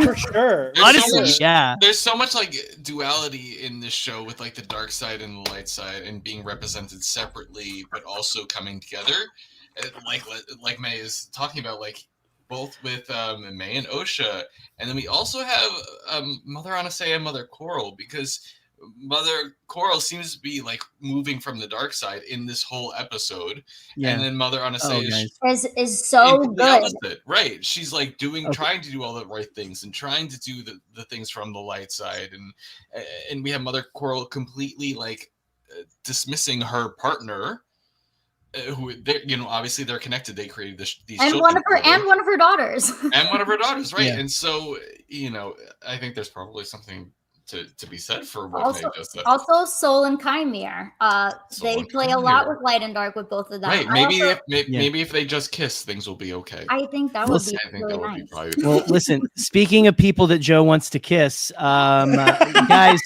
For sure. There's so much like duality in this show, with like the dark side and the light side, and being represented separately but also coming together. Like May is talking about, like both with May and Osha, and then we also have Mother Anasea and Mother Coral, because Mother Coral seems to be like moving from the dark side in this whole episode, and then Mother Anasea is so good. Opposite. Right? She's like trying to do all the right things and trying to do the things from the light side, and we have Mother Coral completely like dismissing her partner, who obviously they're connected. They created these and one of her daughters, right? Yeah. And so I think there's probably something to be said for what May just said. Also, Soul and Chimere. They play a lot with light and dark with both of them. Right. Maybe if they just kiss, things will be okay. I think that would be really nice. Well, listen, speaking of people that Joe wants to kiss, guys,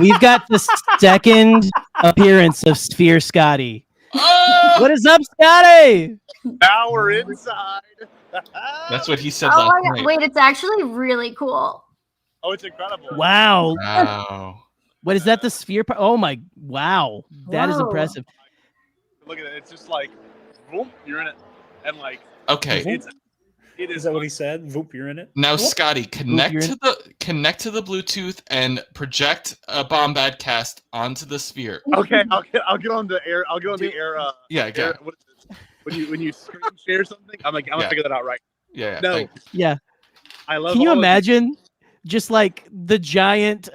we've got the second appearance of Sphere Scotty. Oh! What is up, Scotty? Now we're inside. That's what he said Oh last my night. God. Wait, it's actually really cool. Oh, it's incredible. Wow. Wow. What is that? The sphere? Oh my! Wow, that is Whoa. impressive. Look at it. It's just like, boom, you're in it, and like, Okay. it Is is. that what he said? Voop, you're in it. Now, Whoop. Scotty, connect to the Bluetooth and project a Bombadcast onto the sphere. Okay, I'll get on the air. I'll get on the air. Yeah, yeah. Air, what is it? When you screen share something, I'm gonna figure that out right. Yeah. No, Yeah. I love. Can you all of imagine just like the giant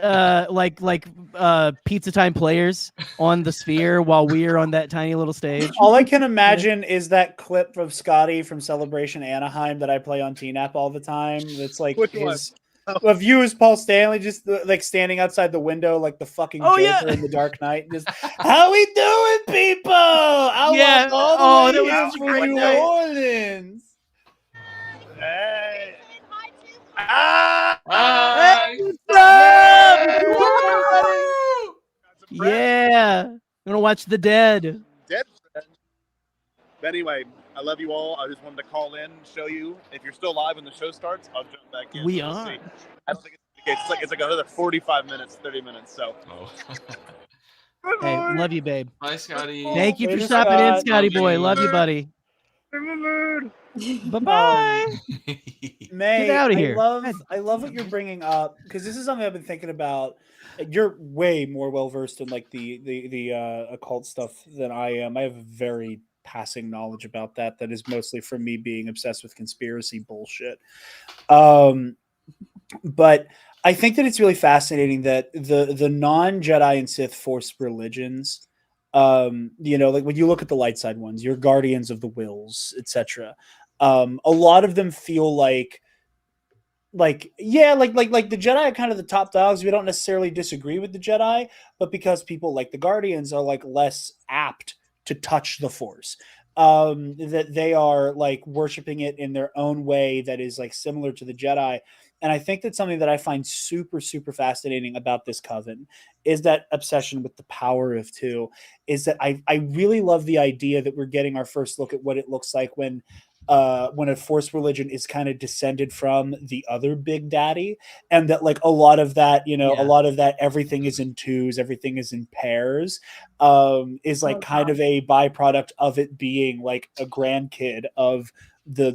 pizza time players on the sphere while we are on that tiny little stage? All I can imagine is that clip of Scotty from Celebration Anaheim that I play on TNAP all the time. It's like Which one? of you as Paul Stanley, just like standing outside the window like the fucking Joker in the Dark Knight. Just, how we doing, people? I walked all the way that was here a great from New night. Orleans. Hey. Bye. Yeah, I'm gonna watch The Dead. Dead friend. But anyway, I love you all. I just wanted to call in, show you. If you're still live when the show starts, I'll jump back in. We We'll are. see. I don't think it's like another 45 minutes, 30 minutes. So. Oh. Hey, love you, babe. Bye, Scotty. Thank you for Later, stopping in, Scott. Scotty Love boy. you. Love you, buddy. Bye bye. May, Get outta here. I love what you're bringing up because this is something I've been thinking about. You're way more well versed in like the occult stuff than I am. I have very passing knowledge about that is mostly from me being obsessed with conspiracy bullshit. But I think that it's really fascinating that the non-Jedi and Sith Force religions, like when you look at the light side ones, your guardians of the wills, etc. A lot of them feel like the Jedi are kind of the top dogs. We don't necessarily disagree with the Jedi, but because people like the Guardians are like less apt to touch the Force, that they are like worshiping it in their own way that is like similar to the Jedi. And I think that's something that I find super, super fascinating about this coven is that obsession with the power of two. Is that I really love the idea that we're getting our first look at what it looks like when a Force religion is kind of descended from the other big daddy, and that like a lot of that, everything is in twos, everything is in pairs, is like kind of a byproduct of it being like a grandkid of the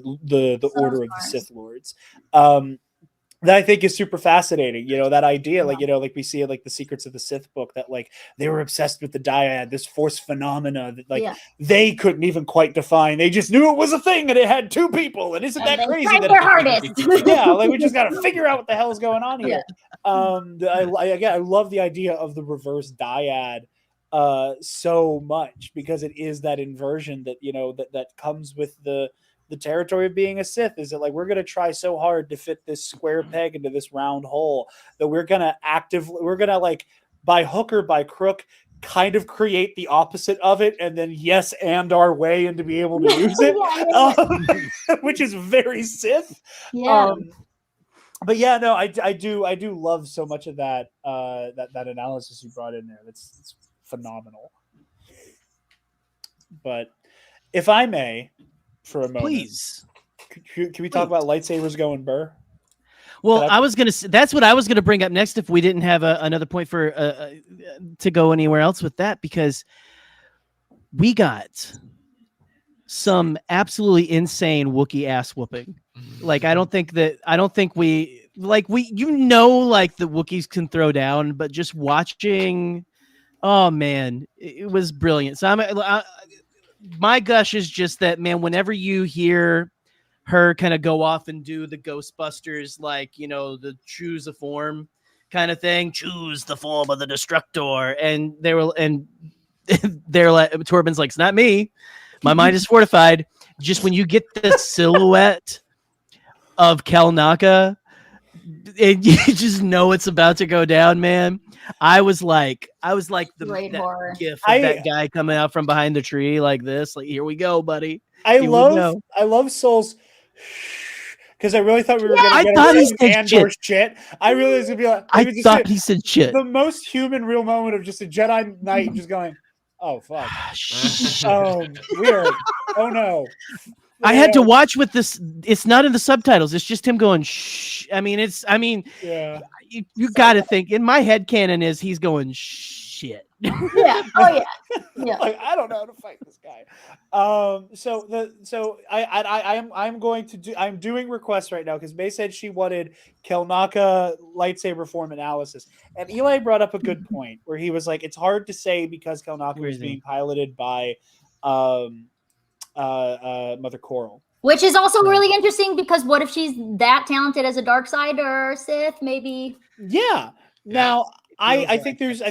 Order of the Sith Lords. That I think is super fascinating, that idea, like we see it, like the Secrets of the Sith book, that like they were obsessed with the dyad, this force phenomena that like they couldn't even quite define. They just knew it was a thing and it had two people. And isn't that crazy? Tried their hardest. Yeah, like we just got to figure out what the hell is going on here. I love the idea of the reverse dyad so much because it is that inversion that that comes with the territory of being a Sith. Is that like we're going to try so hard to fit this square peg into this round hole that we're going to like by hook or by crook kind of create the opposite of it and then and our way into be able to use it, which is very Sith. But yeah, no, I do love so much of that that analysis you brought in there. It's phenomenal. But if I may, for a moment, please, can we talk about lightsabers going burr? Well, I was gonna. That's what I was gonna bring up next if we didn't have another point for to go anywhere else with that, because we got some absolutely insane Wookiee ass whooping. Like I don't think we like the Wookiees can throw down, but just watching, oh man, it was brilliant. So my gush is just that, man, whenever you hear her kind of go off and do the Ghostbusters, like, the choose a form kind of thing, choose the form of the Destructor. And they're like, Torben's like, it's not me. My mind is fortified. Just when you get the silhouette of Kelnaka, and you just know it's about to go down, man. I was like the gif of that guy coming out from behind the tree like this. Like, here we go, buddy. I love Soul's, because I really thought we were going to get Andor shit. I really was going to be like, he said shit. The most human real moment of just a Jedi Knight just going, Oh fuck. We are. Oh no. I had to watch with this. It's not in the subtitles. It's just him going shh. Yeah. You got to think. In my head canon is he's going shit. Yeah. Oh yeah. Yeah. Like I don't know how to fight this guy. I'm doing requests right now because May said she wanted Kelnaka lightsaber form analysis, and Eli brought up a good point where he was like, it's hard to say because Kelnaka is being piloted by Mother Coral. Which is also really interesting because what if she's that talented as a dark side or Sith? Maybe. Yeah. Now I think there's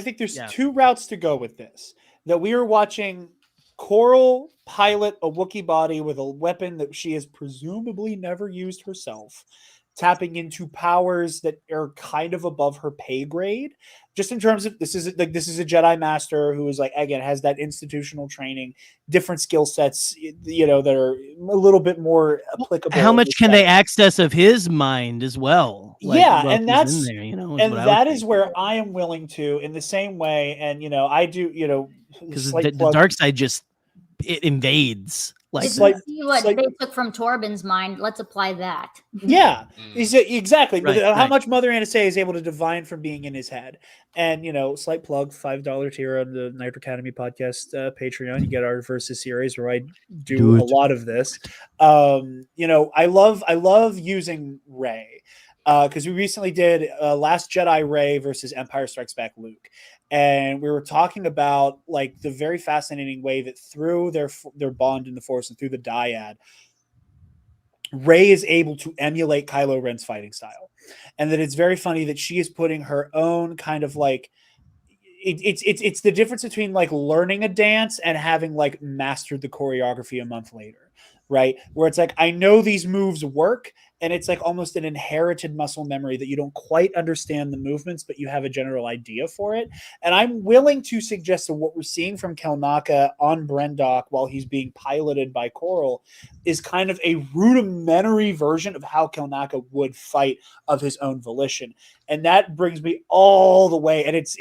two routes to go with this. That we are watching Coral pilot a Wookiee body with a weapon that she has presumably never used herself, tapping into powers that are kind of above her pay grade. Just in terms of this is a Jedi Master who is like, again, has that institutional training, different skill sets, that are a little bit more applicable. How much can they access of his mind as well? And that's in there, and that is where I am willing to, in the same way. And I do, because the dark side just it invades. Like, see what they took from Torben's mind. Let's apply that. Yeah, exactly. Right, but how much Mother Anasay is able to divine from being in his head. And, slight plug, $5 tier on the Night Academy podcast Patreon. You get our Versus series where I do a lot of this. I love using Rey. Because we recently did Last Jedi Rey versus Empire Strikes Back Luke. And we were talking about like the very fascinating way that through their bond in the Force and through the dyad, Rey is able to emulate Kylo Ren's fighting style. And that it's very funny that she is putting her own kind of like it's the difference between like learning a dance and having like mastered the choreography a month later, right? Where it's like, I know these moves work, and it's like almost an inherited muscle memory that you don't quite understand the movements, but you have a general idea for it. And I'm willing to suggest that what we're seeing from Kelnaka on Brendok while he's being piloted by Coral is kind of a rudimentary version of how Kelnaka would fight of his own volition. And that brings me all the way. And it's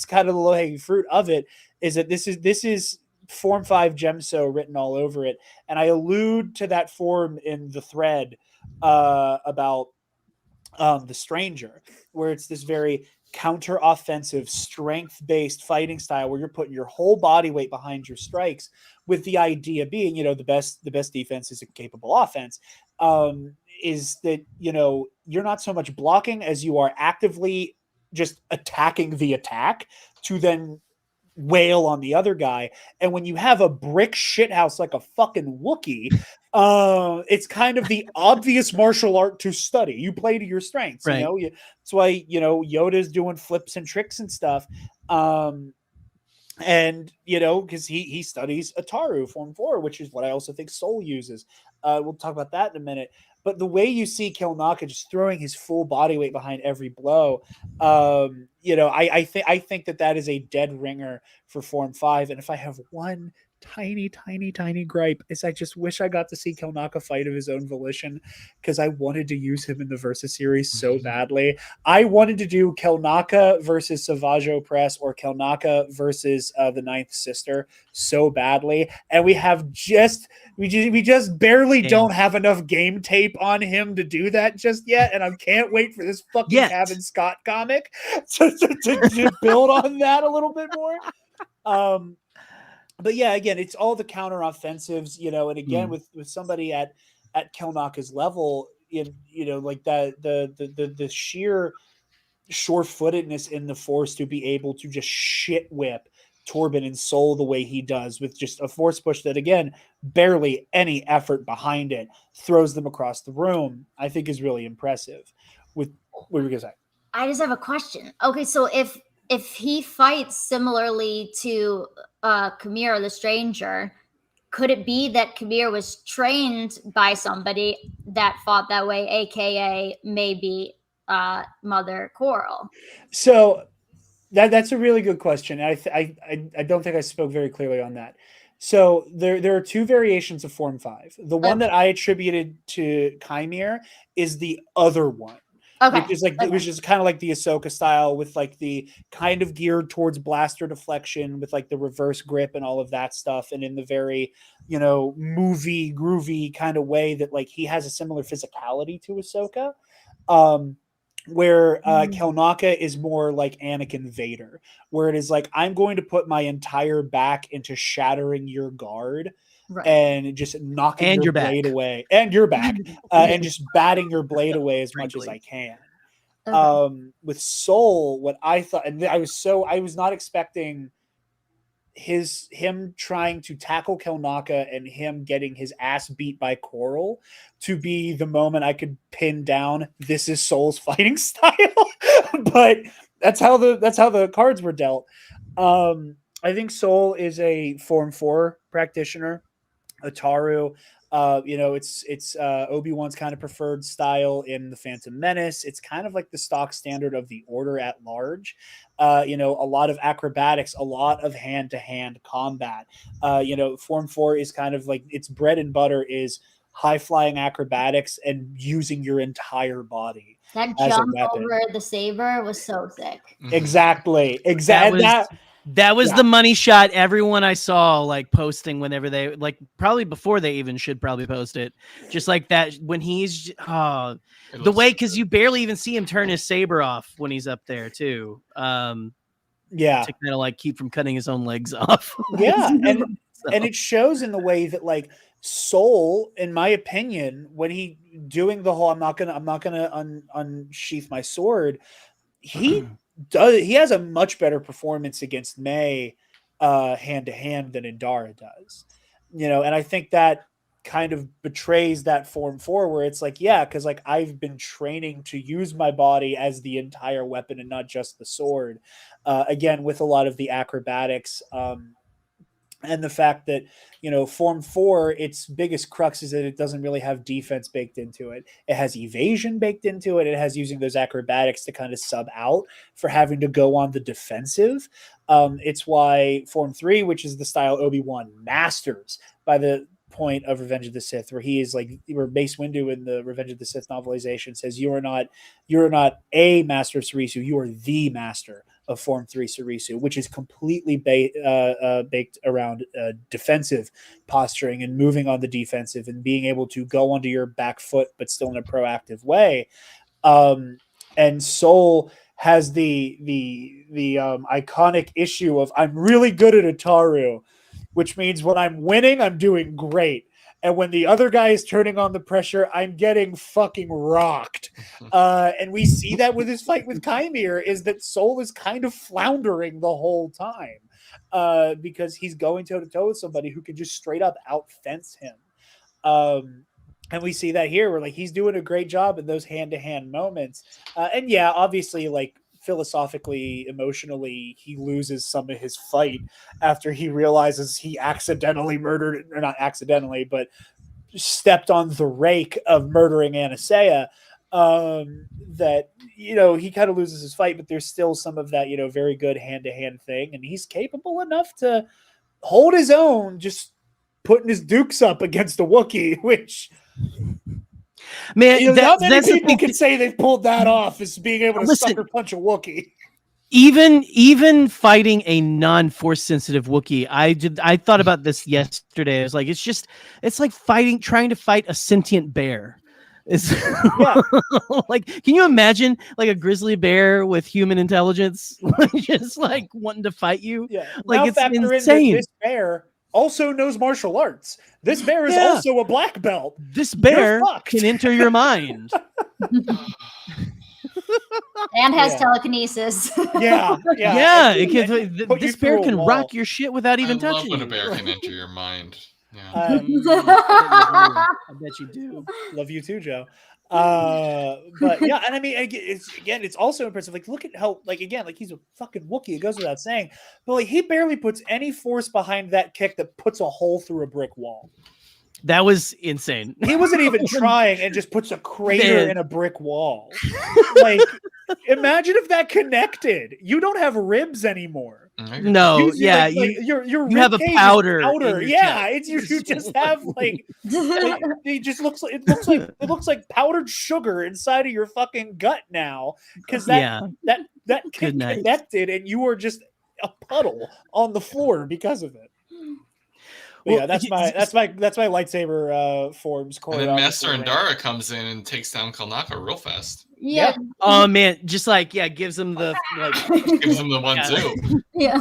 kind of the low-hanging fruit of it is that this is Form 5 Gemso written all over it. And I allude to that form in the thread about the Stranger, where it's this very counter-offensive, strength-based fighting style where you're putting your whole body weight behind your strikes, with the idea being, the best defense is a capable offense. Is that, you're not so much blocking as you are actively just attacking the attack to then wail on the other guy. And when you have a brick shithouse like a fucking Wookiee, it's kind of the obvious martial art to study. You play to your strengths, right. That's why, Yoda's doing flips and tricks and stuff. And, because he studies Ataru Form 4, which is what I also think Soul uses. We'll talk about that in a minute. But the way you see Kelnaka just throwing his full body weight behind every blow, I think that is a dead ringer for Form 5. And if I have one tiny gripe, is I just wish I got to see Kelnaka fight of his own volition, because I wanted to use him in the Versus series so badly. I wanted to do Kelnaka versus Savage Opress or Kelnaka versus the Ninth Sister so badly, and we just barely don't have enough game tape on him to do that just yet, and I can't wait for this fucking Kevin Scott comic to build on that a little bit more. But yeah, again, it's all the counter offensives, and again, with somebody at Kelnaka's level, like the sheer sure-footedness in the Force to be able to just shit whip Torben and Soul the way he does, with just a Force push that, again, barely any effort behind it, throws them across the room, I think is really impressive. What were you gonna say? I just have a question. Okay, so if he fights similarly to Kamir the Stranger, could it be that Kamir was trained by somebody that fought that way, aka maybe Mother Coral? So that's a really good question. I don't think I spoke very clearly on that. So there are two variations of Form 5. The one that I attributed to Chimere is the other one, Okay. Which is kind of like the Ahsoka style, with like the kind of geared towards blaster deflection, with like the reverse grip and all of that stuff, and in the very, movie groovy kind of way that like he has a similar physicality to Ahsoka. Where Kelnaka is more like Anakin Vader, where it is like, I'm going to put my entire back into shattering your guard. Right. And just knocking your blade away, and your back, and just batting your blade away as much as I can. Okay. With Soul, what I thought, and I was not expecting him trying to tackle Kelnaka and him getting his ass beat by Coral to be the moment I could pin down, this is Soul's fighting style. But that's how the cards were dealt. I think Soul is a Form 4 practitioner. Ataru, it's Obi-Wan's kind of preferred style in the Phantom Menace. It's kind of like the stock standard of the Order at large. A lot of acrobatics, a lot of hand-to-hand combat. Form 4 is kind of like, its bread and butter is high-flying acrobatics and using your entire body. That jump over the saber was so sick. Exactly. That was the money shot. Everyone I saw like posting whenever they like, probably before they even should probably post it. Just like that when he's the way, because you barely even see him turn his saber off when he's up there too. To kind of like keep from cutting his own legs off. And it shows in the way that like Soul, in my opinion, when he doing the whole I'm not gonna unsheath my sword, he has a much better performance against May hand to hand than Indara does. And I think that kind of betrays that Form 4 where it's like, because like I've been training to use my body as the entire weapon and not just the sword. Again, with a lot of the acrobatics, and the fact that, Form 4, its biggest crux is that it doesn't really have defense baked into it. It has evasion baked into it. It has using those acrobatics to kind of sub out for having to go on the defensive. It's why Form 3, which is the style Obi-Wan masters by the point of Revenge of the Sith, where he is like, where Mace Windu in the Revenge of the Sith novelization says, you're not a master of Sarisu, you are the master of Form 3 Sarisu, which is completely baked around defensive posturing and moving on the defensive and being able to go onto your back foot, but still in a proactive way. And Soul has the iconic issue of, I'm really good at Ataru, which means when I'm winning, I'm doing great. And when the other guy is turning on the pressure, I'm getting fucking rocked. And we see that with his fight with Kymir, is that Soul is kind of floundering the whole time because he's going toe-to-toe with somebody who can just straight up out-fence him. And we see that here where like he's doing a great job in those hand-to-hand moments. And obviously, like, philosophically, emotionally, he loses some of his fight after he realizes he accidentally murdered, or not accidentally, but stepped on the rake of murdering Anastasia. That, he kind of loses his fight, but there's still some of that, very good hand-to-hand thing. And he's capable enough to hold his own, just putting his dukes up against a Wookiee, which... Man, not many people can say they've pulled that off, is being able to sucker punch a Wookiee. Even fighting a non-force sensitive Wookiee, I thought about this yesterday. I was like, it's like trying to fight a sentient bear. It's like, can you imagine like a grizzly bear with human intelligence, just like wanting to fight you? Yeah, like, now it's factor insane. In this bear also knows martial arts. This bear is also a black belt. This bear can enter your mind. And has telekinesis. This bear can rock your shit without even touching you. I love when a bear can enter your mind. Yeah. I bet you do. Love you too, Joe. But yeah, and I mean, it's also impressive. Like, look at how, like, again, like, he's a fucking Wookiee. It goes without saying, but like, he barely puts any force behind that kick that puts a hole through a brick wall. That was insane. He wasn't even trying, and just puts a crater in a brick wall. Like, imagine if that connected. You don't have ribs anymore. No, yeah, you have a powder. Yeah, it's you just have like it just looks like it looks like powdered sugar inside of your fucking gut now because that connected and you are just a puddle on the floor because of it. Well, yeah, that's my lightsaber forms. And then Master Andara comes in and takes down Kalnaka real fast. Yeah. Oh man, just like gives him the gives him the one too. Yeah.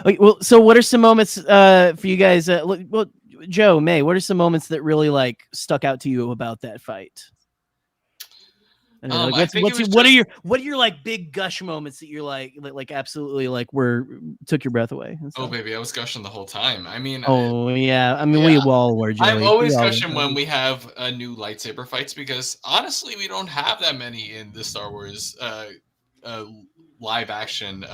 Okay, well, so what are some moments for you guys? Well, Joe, May, what are some moments that really like stuck out to you about that fight? What are your like big gush moments that you're like absolutely like took your breath away? Oh baby, I was gushing the whole time. I mean, we all were. Joey. I'm always gushing when we have new lightsaber fights because honestly, we don't have that many in the Star Wars live action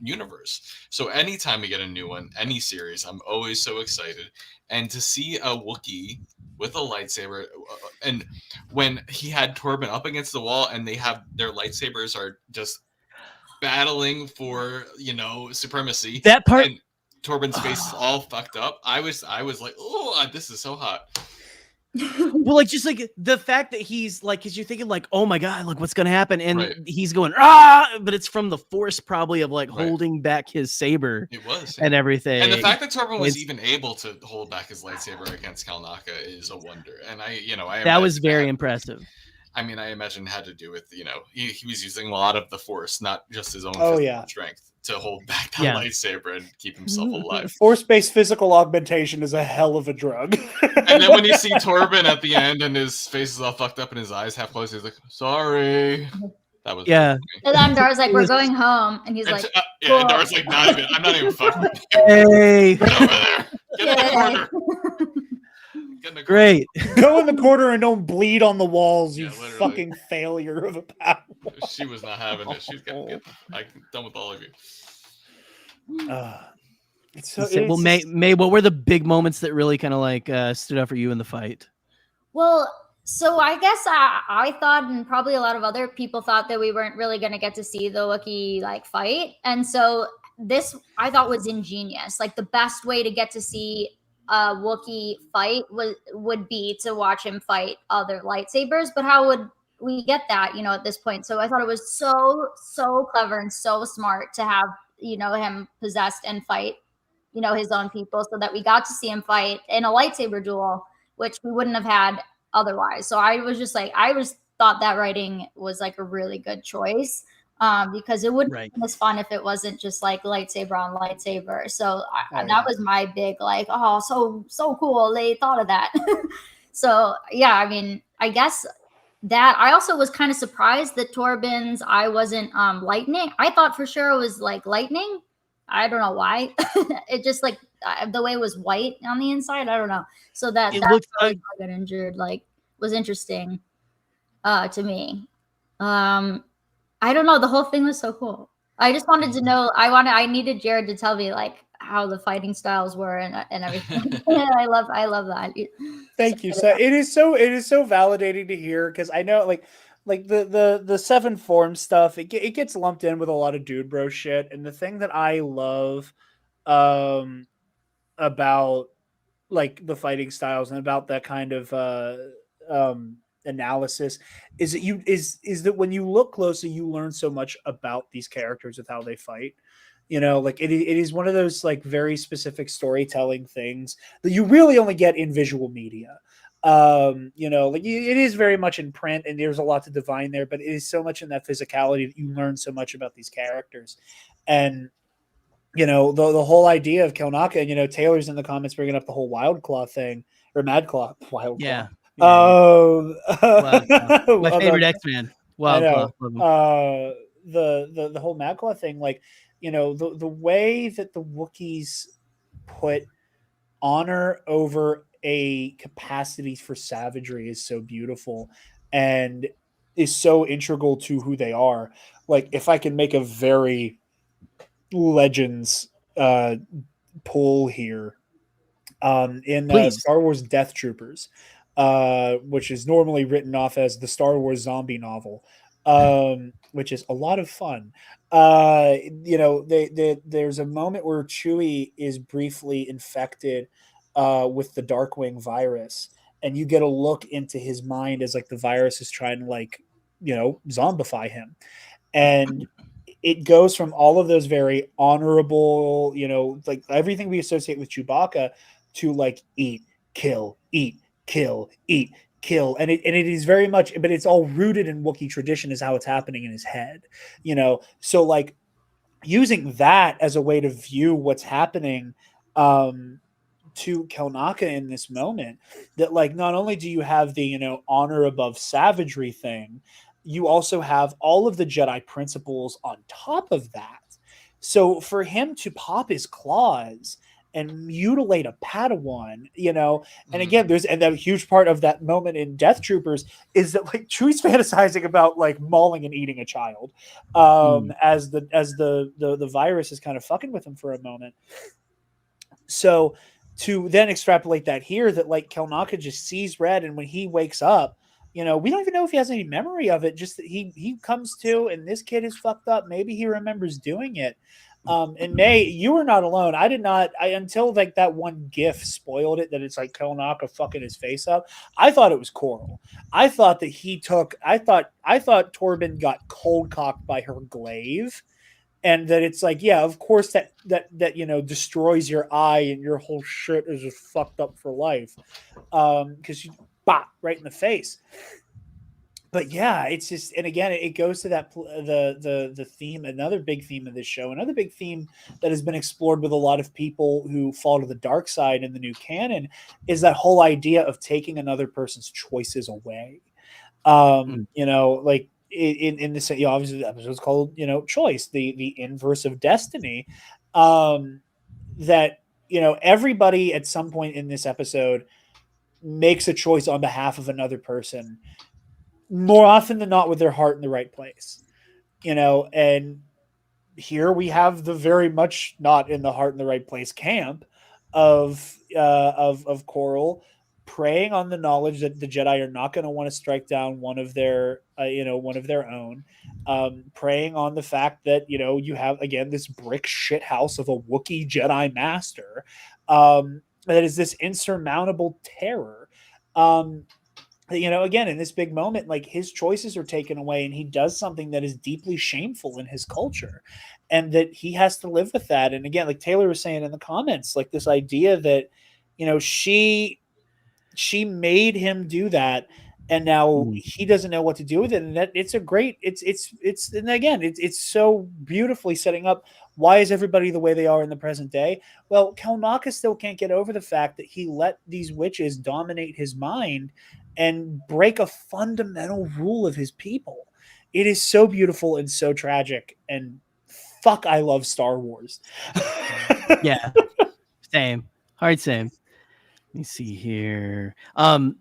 universe. So anytime we get a new one, any series, I'm always so excited. And to see a Wookiee with a lightsaber, and when he had Torben up against the wall and they have their lightsabers are just battling for supremacy. That part, and Torben's face is all fucked up. I was like, oh, this is so hot. Well, like just like the fact that he's like, because you're thinking like, oh my god, like what's gonna happen, and he's going but it's from the force probably of like holding back his saber. It was and everything, and the fact that Torben was even able to hold back his lightsaber against Kalnaka is a wonder. And that was very impressive. I mean, I imagine it had to do with he was using a lot of the force, not just his own strength, to hold back that lightsaber and keep himself alive. Force-based physical augmentation is a hell of a drug. And then when you see Torben at the end and his face is all fucked up and his eyes half closed, he's like, "Sorry." That was and then Dar's like, "We're going home," and he's like, "Yeah." And Dar's like, "I'm not even fucking with you." Hey, get over there. Get in the corner. Great. Go in the corner and don't bleed on the walls, you fucking failure of a power. She was not having it. She's I'm done with all of you. Well, May, what were the big moments that really kind of like stood out for you in the fight? Well, so I guess I thought, and probably a lot of other people thought, that we weren't really going to get to see the Wookiee like fight, and so this I thought was ingenious. Like the best way to get to see a Wookiee fight would be to watch him fight other lightsabers, but how would we get that at this point? So I thought it was so clever and so smart to have him possessed and fight his own people, so that we got to see him fight in a lightsaber duel, which we wouldn't have had otherwise. So I was just like, thought that writing was like a really good choice, because it wouldn't be as fun if it wasn't just like lightsaber on lightsaber. So that was my big like, oh, so cool they thought of that. So yeah, I mean, I guess that I also was kind of surprised that Torben's eye wasn't lightning. I thought for sure it was like lightning. I don't know why. It just like the way it was white on the inside. I don't know. So that looked like got injured was interesting to me. I don't know. The whole thing was so cool. I just wanted to know. I needed Jared to tell me like how the fighting styles were and everything. I love that. Thank you. So it is so validating to hear, because I know like the seven form stuff, it gets lumped in with a lot of dude bro shit. And the thing that I love about like the fighting styles and about that kind of analysis is that when you look closely, you learn so much about these characters with how they fight. Like it is one of those like very specific storytelling things that you really only get in visual media. Like it is very much in print and there's a lot to divine there, but it is so much in that physicality that you learn so much about these characters. And the whole idea of Kelnaka, and Taylor's in the comments bringing up the whole Wild Claw thing, or Mad Claw, Wild Claw. My favorite X-Man. Wild Claw. The whole Mad Claw thing, like the way that the Wookiees put honor over a capacity for savagery is so beautiful and is so integral to who they are. Like if I can make a very Legends pull here, in Star Wars Death Troopers, which is normally written off as the Star Wars zombie novel, which is a lot of fun. There's a moment where Chewie is briefly infected with the Darkwing virus, and you get a look into his mind as like the virus is trying to like, zombify him. And it goes from all of those very honorable, like everything we associate with Chewbacca to like eat, kill, eat, kill, eat, kill. And it is very much, but it's all rooted in Wookiee tradition is how it's happening in his head, So like using that as a way to view what's happening to Kelnaka in this moment, that like not only do you have the honor above savagery thing, you also have all of the Jedi principles on top of that. So for him to pop his claws and mutilate a Padawan, and again, and that huge part of that moment in Death Troopers is that like Chewie's fantasizing about like mauling and eating a child, as the virus is kind of fucking with him for a moment. So to then extrapolate that here, that like Kelnaka just sees red, and when he wakes up, we don't even know if he has any memory of it. Just that he comes to, and this kid is fucked up. Maybe he remembers doing it. And May, you were not alone. I did not. Until like that one GIF spoiled it, that it's like Kelnaka fucking his face up. I thought it was Coral. I thought that he took. I thought Torben got cold cocked by her glaive. And that it's like, yeah, of course that destroys your eye and your whole shit is just fucked up for life, because you bop right in the face. But yeah, it's just, and again, it goes to that the theme, another big theme of this show, another big theme that has been explored with a lot of people who fall to the dark side in the new canon, is that whole idea of taking another person's choices away. Like. In this, obviously the episode is called choice, the inverse of destiny, that everybody at some point in this episode makes a choice on behalf of another person, more often than not with their heart in the right place, and here we have the very much not in the heart in the right place camp of Coral, preying on the knowledge that the Jedi are not going to want to strike down one of their own, preying on the fact that you have again this brick shit house of a Wookiee Jedi master, that is this insurmountable terror. Again, in this big moment, like his choices are taken away, and he does something that is deeply shameful in his culture, and that he has to live with that. And again, like Taylor was saying in the comments, like this idea that she made him do that, and now he doesn't know what to do with it. And that it's and again, it's so beautifully setting up why is everybody the way they are in the present day. Well, Kelnaka still can't get over the fact that he let these witches dominate his mind and break a fundamental rule of his people. It is so beautiful and so tragic, and fuck, I love Star Wars. Yeah, same. Hard same. Let me see here. I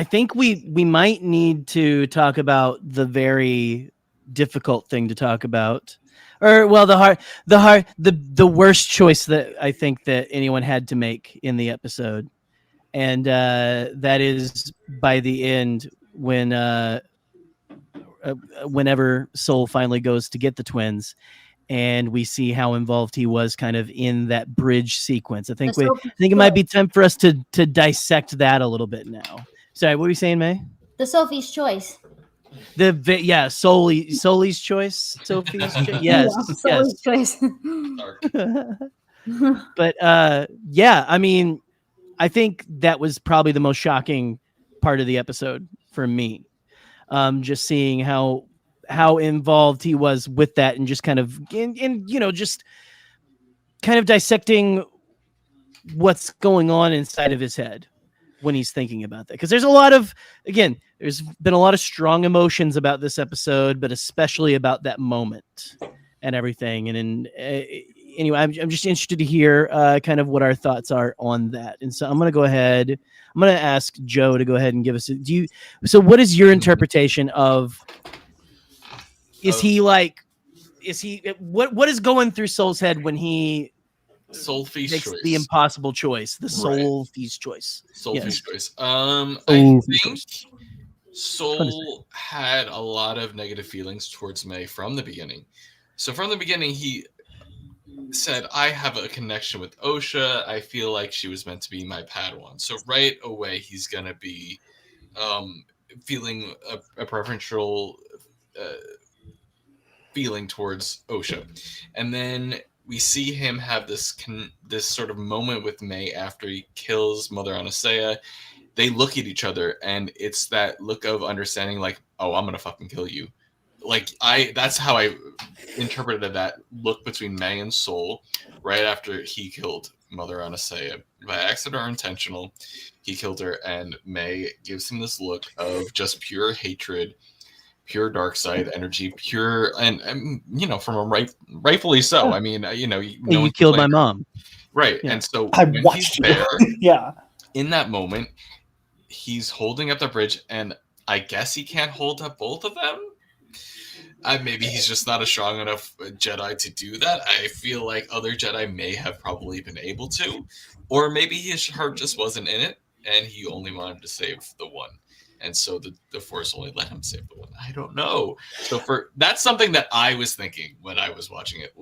think we might need to talk about the very difficult thing to talk about, or well, the worst choice that I think that anyone had to make in the episode, and that is by the end when whenever Soul finally goes to get the twins, and we see how involved he was kind of in that bridge sequence. I think it might be time for us to dissect that a little bit now. Sorry, what were you saying, May? The Sophie's Choice. Sophie's choice. Sophie's choice. Yes, Sophie's choice. But yeah, I mean, I think that was probably the most shocking part of the episode for me. Just seeing how involved he was with that, and just kind of just kind of dissecting what's going on inside of his head when he's thinking about that. Because there's been a lot of strong emotions about this episode, but especially about that moment and everything. And anyway, I'm just interested to hear kind of what our thoughts are on that. And so I'm going to go ahead. I'm going to ask Joe to go ahead and give us so what is your interpretation of, what is going through Soul's head when he makes choice. The impossible choice, the Soul Feast choice. Feast choice. I think Soul had a lot of negative feelings towards May from the beginning. So from the beginning, he said, I have a connection with Osha. I feel like she was meant to be my Padawan. So right away, he's going to be feeling a preferential feeling towards Osha. And then we see him have this sort of moment with May after he kills Mother Anastasia. They look at each other, and it's that look of understanding, like, oh, I'm gonna fucking kill you. Like, that's how I interpreted that look between May and Soul right after he killed Mother Anastasia. By accident or intentional, he killed her, and May gives him this look of just pure hatred, pure dark side energy, pure, and you know, from a rightfully so. I mean, you know, you killed my mom. Right. Yeah. And so I watched he's there, yeah. In that moment, he's holding up the bridge, and I guess he can't hold up both of them. Maybe he's just not a strong enough Jedi to do that. I feel like other Jedi may have probably been able to, or maybe his heart just wasn't in it, and he only wanted to save the one, and so the Force only let him save the one. I don't know. So that's something that I was thinking when I was watching it.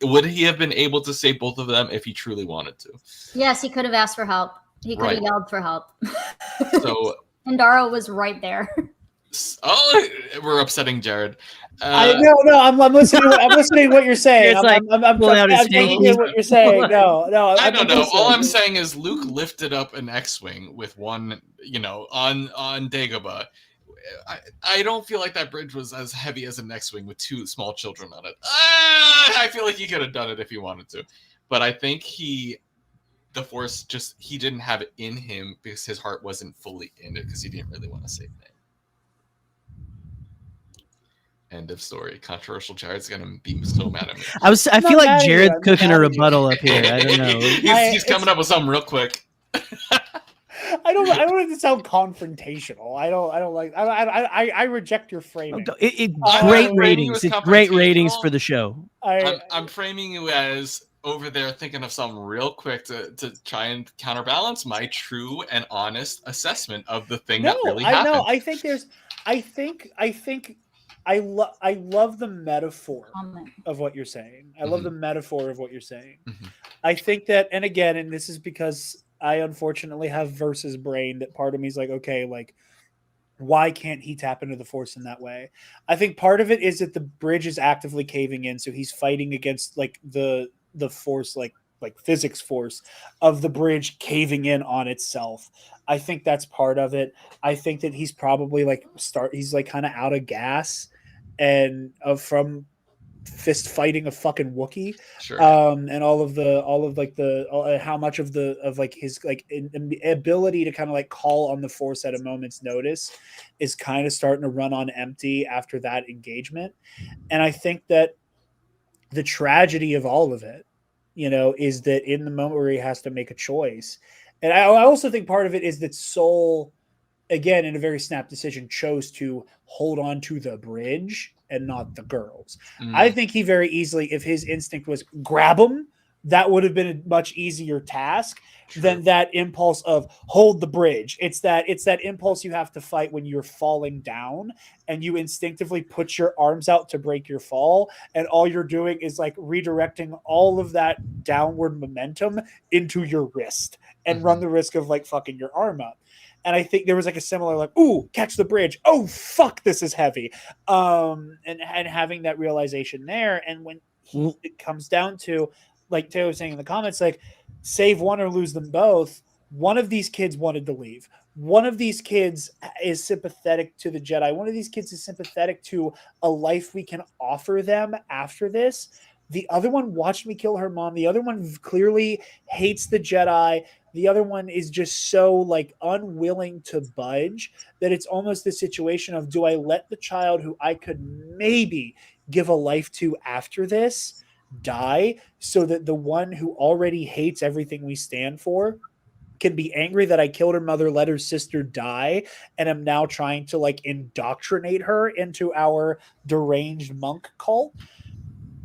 Would he have been able to save both of them if he truly wanted to? Yes, he could have asked for help. He could have yelled for help. So Pandaro was right there. Oh, we're upsetting Jared. No, I'm listening. I'm listening to what you're saying. I'm taking what you're saying. No, I don't know. All I'm saying is Luke lifted up an X-wing with one, you know, on Dagobah. I don't feel like that bridge was as heavy as an X-wing with two small children on it. I feel like he could have done it if he wanted to, but I think the Force he didn't have it in him because his heart wasn't fully in it because he didn't really want to save May. End of story. Controversial. Jared's gonna be so mad at me. I feel like Jared's cooking a rebuttal up here. I don't know. He's coming up with something real quick. I don't want it to sound confrontational. I don't like. I reject your framing. Great ratings. It's great ratings for the show. I'm framing you as over there thinking of something real quick to try and counterbalance my true and honest assessment of the thing that really happened. I think I love the metaphor of what you're saying. I love the metaphor of what you're saying. Mm-hmm. I think that, and again, and this is because I unfortunately have versus brain, that part of me is like, okay, like, why can't he tap into the Force in that way? I think part of it is that the bridge is actively caving in, so he's fighting against like the Force, like physics force of the bridge caving in on itself. I think that's part of it. I think that he's probably he's like kind of out of gas and from fist fighting a fucking Wookiee. Sure. And how much of his ability to kind of like call on the Force at a moment's notice is kind of starting to run on empty after that engagement. And I think that the tragedy of all of it, you know, is that in the moment where he has to make a choice. And I also think part of it is that Soul, again, in a very snap decision, chose to hold on to the bridge and not the girls. I think he very easily, if his instinct was grab them, that would have been a much easier task than that impulse of hold the bridge. It's that impulse you have to fight when you're falling down and you instinctively put your arms out to break your fall. And all you're doing is like redirecting all of that downward momentum into your wrist and run the risk of like fucking your arm up. And I think there was like a similar like, ooh, catch the bridge. Oh, fuck, this is heavy. And having that realization there. And when it comes down to, like Taylor was saying in the comments, like save one or lose them both. One of these kids wanted to leave. One of these kids is sympathetic to the Jedi. One of these kids is sympathetic to a life we can offer them after this. The other one watched me kill her mom. The other one clearly hates the Jedi. The other one is just so like unwilling to budge that it's almost the situation of, do I let the child who I could maybe give a life to after this die so that the one who already hates everything we stand for can be angry that I killed her mother, let her sister die, and I'm now trying to like indoctrinate her into our deranged monk cult?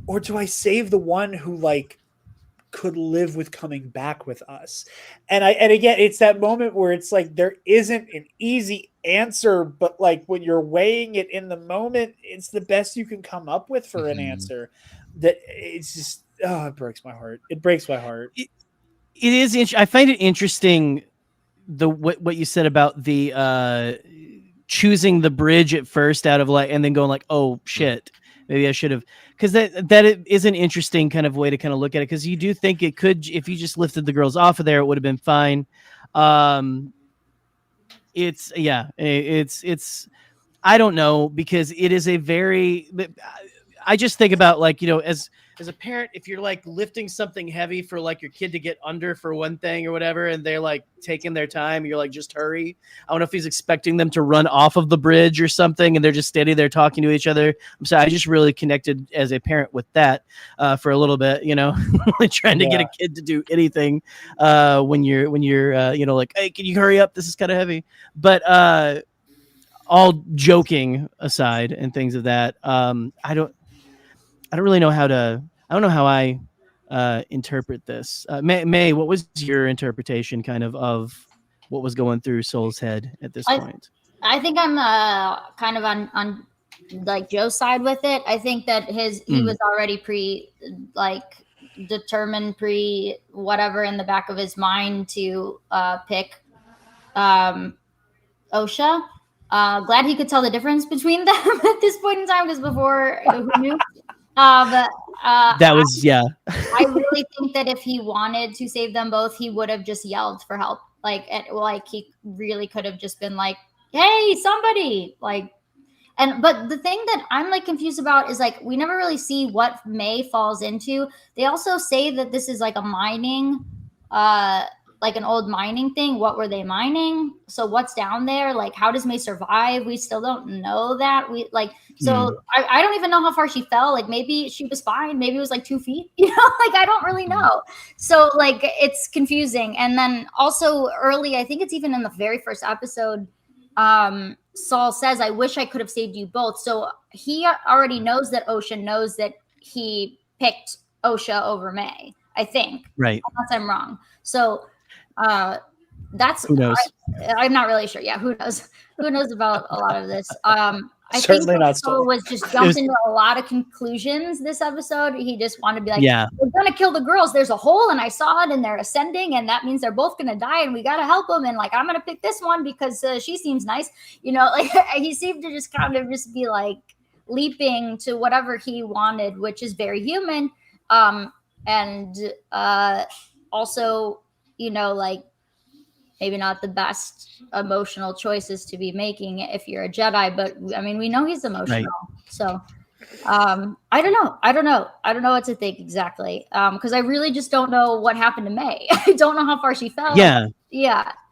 Or do I save the one who like could live with coming back with us? And again, it's that moment where it's like there isn't an easy answer, but like when you're weighing it in the moment, it's the best you can come up with for an answer. That it's just, it breaks my heart. It breaks my heart. It is. I find it interesting what you said about the choosing the bridge at first out of like, and then going like, oh shit, maybe I should have, because that is an interesting kind of way to kind of look at it, because you do think it could, if you just lifted the girls off of there, it would have been fine. It's I don't know, because it is a very, I just think about like, as a parent, if you're like lifting something heavy for like your kid to get under for one thing or whatever, and they're like taking their time, you're like, just hurry. I don't know if he's expecting them to run off of the bridge or something, and they're just standing there talking to each other. I'm sorry, I just really connected as a parent with that for a little bit, trying to get a kid to do anything when you're like, hey, can you hurry up? This is kind of heavy. But all joking aside and things of that, I don't really know I don't know how I interpret this. May, what was your interpretation kind of what was going through Soul's head at this point? I think I'm kind of on like Joe's side with it. I think that he was already determined whatever in the back of his mind to pick Osha. Glad he could tell the difference between them at this point in time, because before, who knew? I really think that if he wanted to save them both, he would have just yelled for help. Like he really could have just been like, "Hey, somebody!" But the thing that I'm like confused about is like we never really see what May falls into. They also say that this is like a mining, like an old mining thing. What were they mining? So what's down there? Like, how does May survive? We still don't know that. I don't even know how far she fell. Like, maybe she was fine. Maybe it was like 2 feet, I don't really know. So like, it's confusing. And then also early, I think it's even in the very first episode, Saul says, I wish I could have saved you both. So he already knows that Osha knows that he picked Osha over May, I think. Right. Unless I'm wrong. So, that's who knows? I'm not really sure. Yeah, who knows? Who knows about a lot of this? I Certainly think not Saul was just jumped into a lot of conclusions this episode. He just wanted to be like, we're gonna kill the girls. There's a hole, and I saw it, and they're ascending, and that means they're both gonna die, and we gotta help them. And like, I'm gonna pick this one because she seems nice. Like he seemed to just kind of just be like leaping to whatever he wanted, which is very human. And also, like maybe not the best emotional choices to be making if you're a Jedi, but I mean, we know he's emotional. Right. So I don't know what to think exactly. Because I really just don't know what happened to May. I don't know how far she fell. Yeah.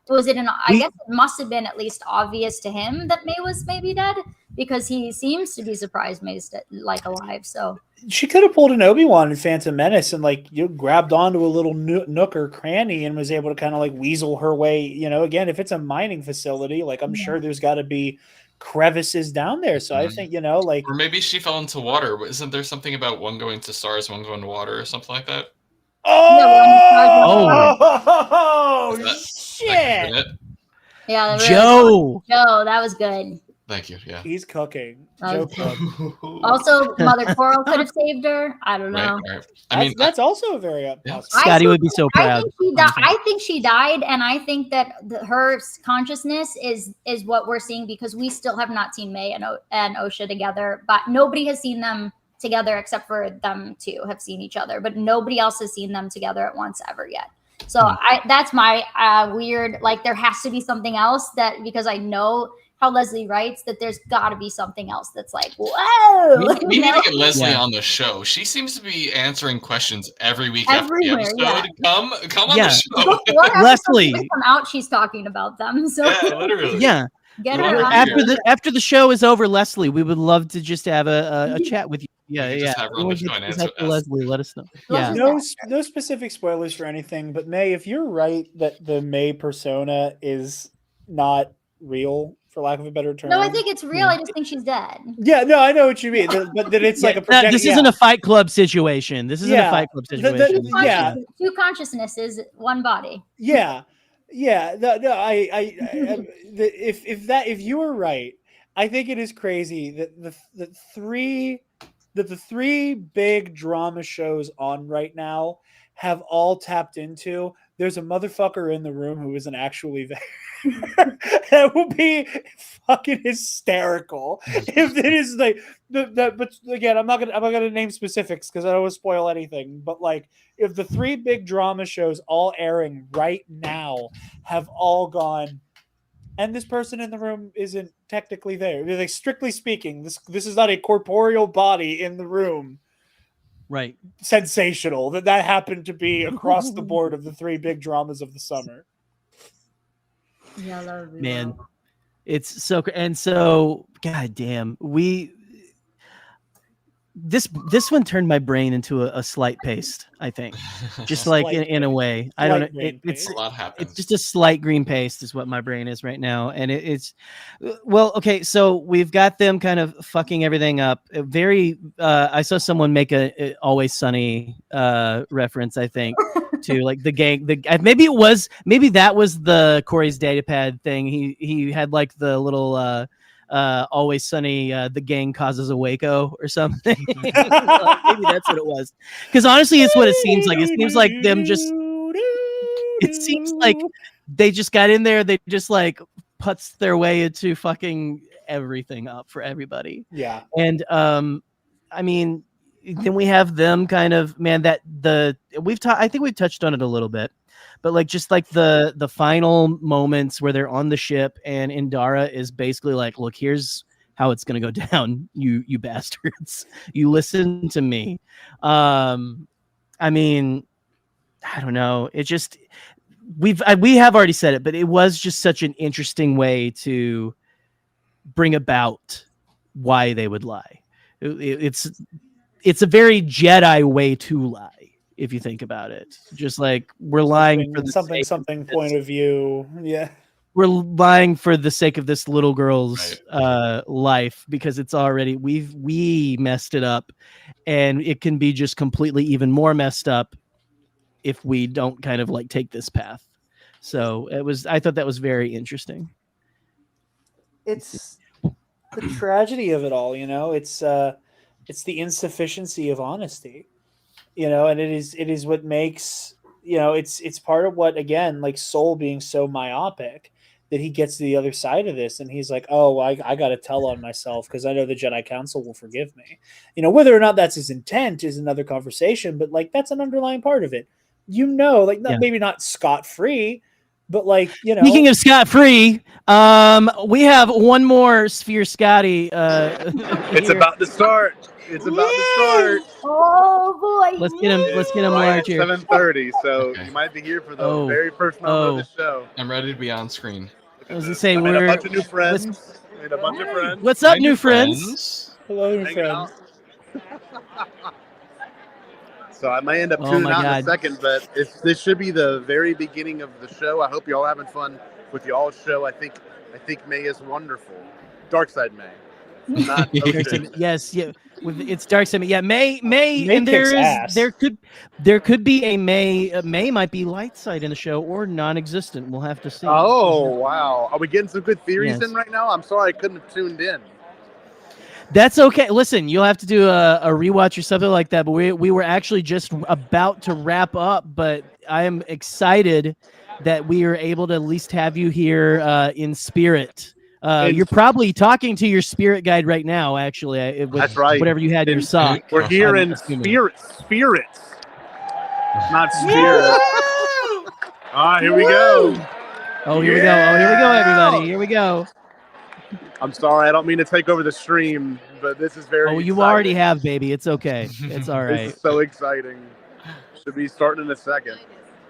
Was it I guess it must have been at least obvious to him that May was maybe dead, because he seems to be surprised May's like alive. So she could have pulled an Obi-Wan in Phantom Menace and like grabbed onto a little nook or cranny and was able to kind of like weasel her way. Again, if it's a mining facility, like I'm sure there's got to be crevices down there. So I think or maybe she fell into water. Isn't there something about one going to stars, one going to water, or something like that? Shit! Yeah, Joe, that was good. Thank you. Yeah, he's cooking. Also, Mother Coral could have saved her. I don't know. Right. I mean, that's also a very possible. Scotty would be so proud. I think she died, and I think that her consciousness is what we're seeing, because we still have not seen May and Osha together, but nobody has seen them together except for them two have seen each other, but nobody else has seen them together at once ever yet. So that's my weird, like there has to be something else because I know how Leslie writes that there's got to be something else that's like, whoa. We need to get Leslie on the show. She seems to be answering questions every week after the episode. Yeah. Come on the show. Leslie. Come out, she's talking about them. So literally. Yeah. Get her after the show is over, Leslie, we would love to just have a chat with you. Just have her on the show and answer Leslie, let us know. Yeah. No specific spoilers for anything, but May, if you're right that the May persona is not real, for lack of a better term. No, I think it's real. I just think she's dead. Yeah, no, I know what you mean. But that it's like a project. This isn't a Fight Club situation. This isn't a Fight Club situation. Two consciousnesses, one body. Yeah. Yeah, no, if you were right, I think it is crazy that the three big drama shows on right now have all tapped into. There's a motherfucker in the room who isn't actually there. That would be fucking hysterical if it is like that. But again, I'm not gonna name specifics because I don't want to spoil anything. But like, if the three big drama shows all airing right now have all gone, and this person in the room isn't technically there. Like, strictly speaking, this is not a corporeal body in the room. Right. Sensational that happened to be across the board of the three big dramas of the summer. Yeah, man, it's so, and so goddamn, this one turned my brain into a slight paste, I think. Just like in a way. I don't know. It's a lot happens. It's just a slight green paste is what my brain is right now. And it's well, okay, so we've got them kind of fucking everything up. Very I saw someone make a Always Sunny reference, I think, to like the gang. Maybe that was the Corey's datapad thing. He had like the little Always Sunny, the gang causes a Waco or something. Maybe that's what it was. Because honestly, it's what it seems like. It seems like them just. It seems like they just got in there. They just like putzed their way into fucking everything up for everybody. Yeah. And I mean, then we have them kind of, man, that I think we've touched on it a little bit. But like just like the final moments where they're on the ship and Indara is basically like, look, here's how it's gonna go down, you bastards. You listen to me. I mean, I don't know. It just we have already said it, but it was just such an interesting way to bring about why they would lie. It's a very Jedi way to lie. If you think about it, just like we're lying for the something point of view. Yeah. We're lying for the sake of this little girl's life because it's already, we messed it up, and it can be just completely even more messed up if we don't kind of like take this path. So I thought that was very interesting. It's the tragedy of it all, it's the insufficiency of honesty. And it is what makes, it's part of what, again, like Soul being so myopic that he gets to the other side of this and he's like, oh, I got to tell on myself because I know the Jedi Council will forgive me. Whether or not that's his intent is another conversation, but like that's an underlying part of it. Maybe not scot-free, but like, Speaking of scot-free, we have one more Sphere Scotty. It's about to start. It's about to start. Oh boy! Let's get him large here. 7:30, so you might be here for the very first number of the show. I'm ready to be on screen. I was gonna say we're a bunch of new friends. What's up, new friends? Hello, new friends. So I may end up tuning out in a second, but this should be the very beginning of the show. I hope you're all having fun with y'all's show. I think May is wonderful. Dark Side May. Not yes, yeah. It's Dark Side May. Yeah, May and there could be a May. May might be light side in the show or non-existent. We'll have to see. Oh wow, are we getting some good theories in right now? I'm sorry I couldn't have tuned in. That's okay. Listen, you'll have to do a rewatch or something like that. But we were actually just about to wrap up. But I am excited that we are able to at least have you here in spirit. You're probably talking to your spirit guide right now, actually. That's right. Whatever you had in your sock. We're here in spirits, not spirit. Here we go. Oh, here we go. Oh, here we go, everybody. Here we go. I'm sorry, I don't mean to take over the stream, but this is very you already have, baby. It's okay. It's all right. This is so exciting. Should be starting in a second.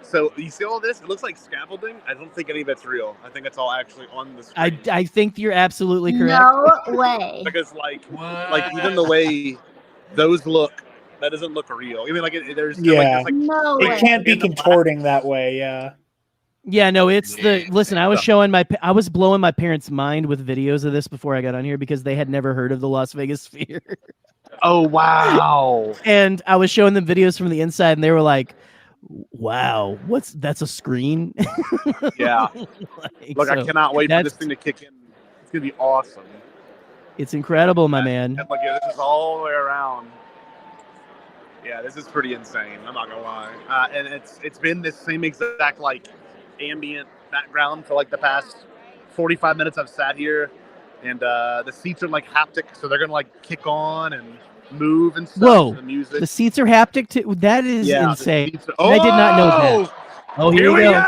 So you see all this? It looks like scaffolding. I don't think any of it's real. I think it's all actually on the screen. I think you're absolutely correct. No way. Because like even the way those look, that doesn't look real. I mean, like there's no it can't be contorting that way. Yeah. Yeah, no, it's listen, I was blowing my parents' mind with videos of this before I got on here because they had never heard of the Las Vegas Sphere. Oh wow. And I was showing them videos from the inside and they were like, Wow, that's a screen? Yeah. Like, Look, I cannot wait for this thing to kick in. It's gonna be awesome. It's incredible, my man. And look, yeah, this is all the way around. Yeah, this is pretty insane. I'm not gonna lie. And it's been this same exact like ambient background for like the past 45 minutes I've sat here, and the seats are like haptic, so they're gonna like kick on and move and stuff. Whoa, the music. The seats are haptic too. That is insane. Oh, I did not know that. Oh, here we go.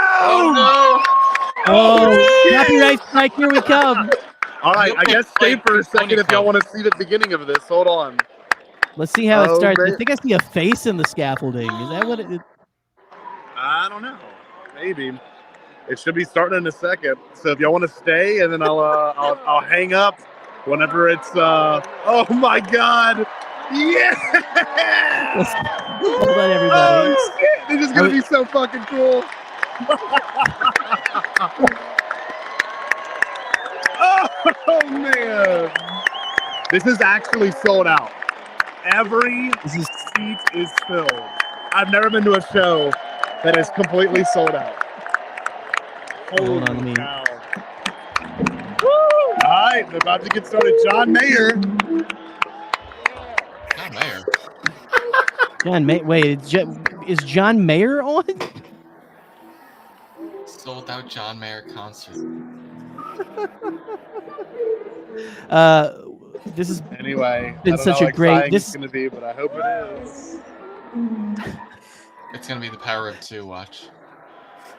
Oh, copyright strike, here we come. All right, I guess stay for a second if y'all want to see the beginning of this. Hold on. Let's see how it starts. Man. I think I see a face in the scaffolding. Is that what it is? I don't know. Maybe. It should be starting in a second. So if y'all want to stay, and then I'll hang up whenever it's oh my god. Yeah! Hold on, everybody. Oh, shit. This is gonna be so fucking cool. Oh man. This is actually sold out. Every seat is filled. I've never been to a show that is completely sold out. Hold on me. Cow. Woo! All right, we're about to get started. John Mayer. John Mayer. Wait, is John Mayer on? Sold out John Mayer concert. This has anyway been such a great. This is gonna be, but I hope it is. It's gonna be the power of two. Watch.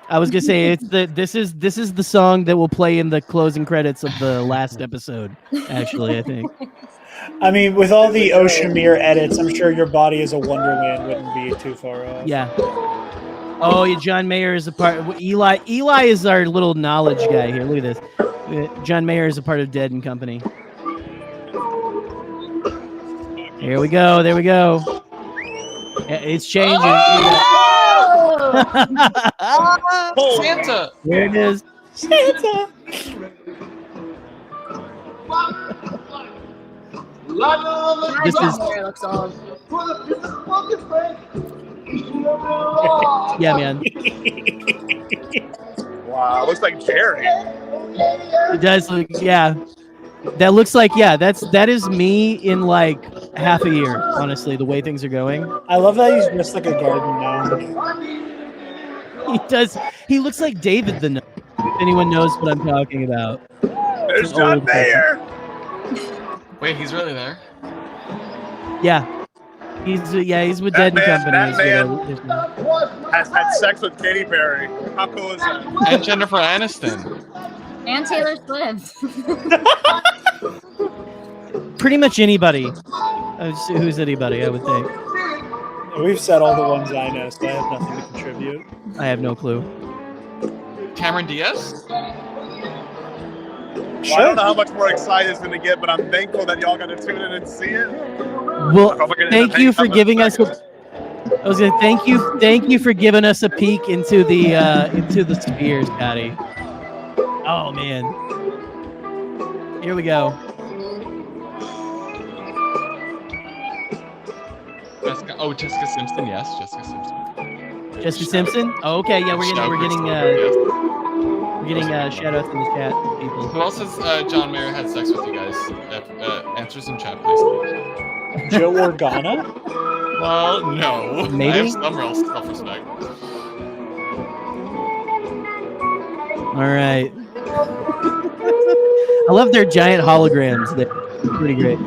I was gonna say this is the song that will play in the closing credits of the last episode. Actually, I think. I mean, with all the Oceanmere edits, I'm sure Your Body is a Wonderland wouldn't be too far off. Yeah. Oh, yeah, John Mayer is a part. Eli is our little knowledge guy here. Look at this. John Mayer is a part of Dead and Company. Here we go. There we go. It's changing. Oh! Santa. There it is. Santa. This is. Looks old. Yeah, man. Wow, looks like Jerry. It does look. Yeah. That looks like that is me in like half a year, honestly, the way things are going. I love that he's just like a garden gnome. He does. He looks like David the Gnome. If anyone knows what I'm talking about. There's John Mayer. Wait, he's really there? Yeah. He's with Dead and Company. That man has had sex with Katy Perry. How cool is that? And Jennifer Aniston. And Taylor Swift. Pretty much anybody. Who's anybody, I would think. We've said all the ones I know, so I have nothing to contribute. I have no clue. Cameron Diaz? Well, I don't know how much more excited it's going to get, but I'm thankful that y'all got to tune in and see it. Well, thank you for giving us. I was going to thank you for giving us a peek into the sphere, Scotty. Oh man, here we go. Jessica Simpson, yes, Jessica Simpson. Jessica Simpson. Oh, okay, yeah, we're getting shout outs in the chat, people. Who else has John Mayer had sex with, you guys? Answers in chat, please. Joe Organa? Well, no. Maybe? I have some real self-respect. All right. I love their giant holograms. They're pretty great.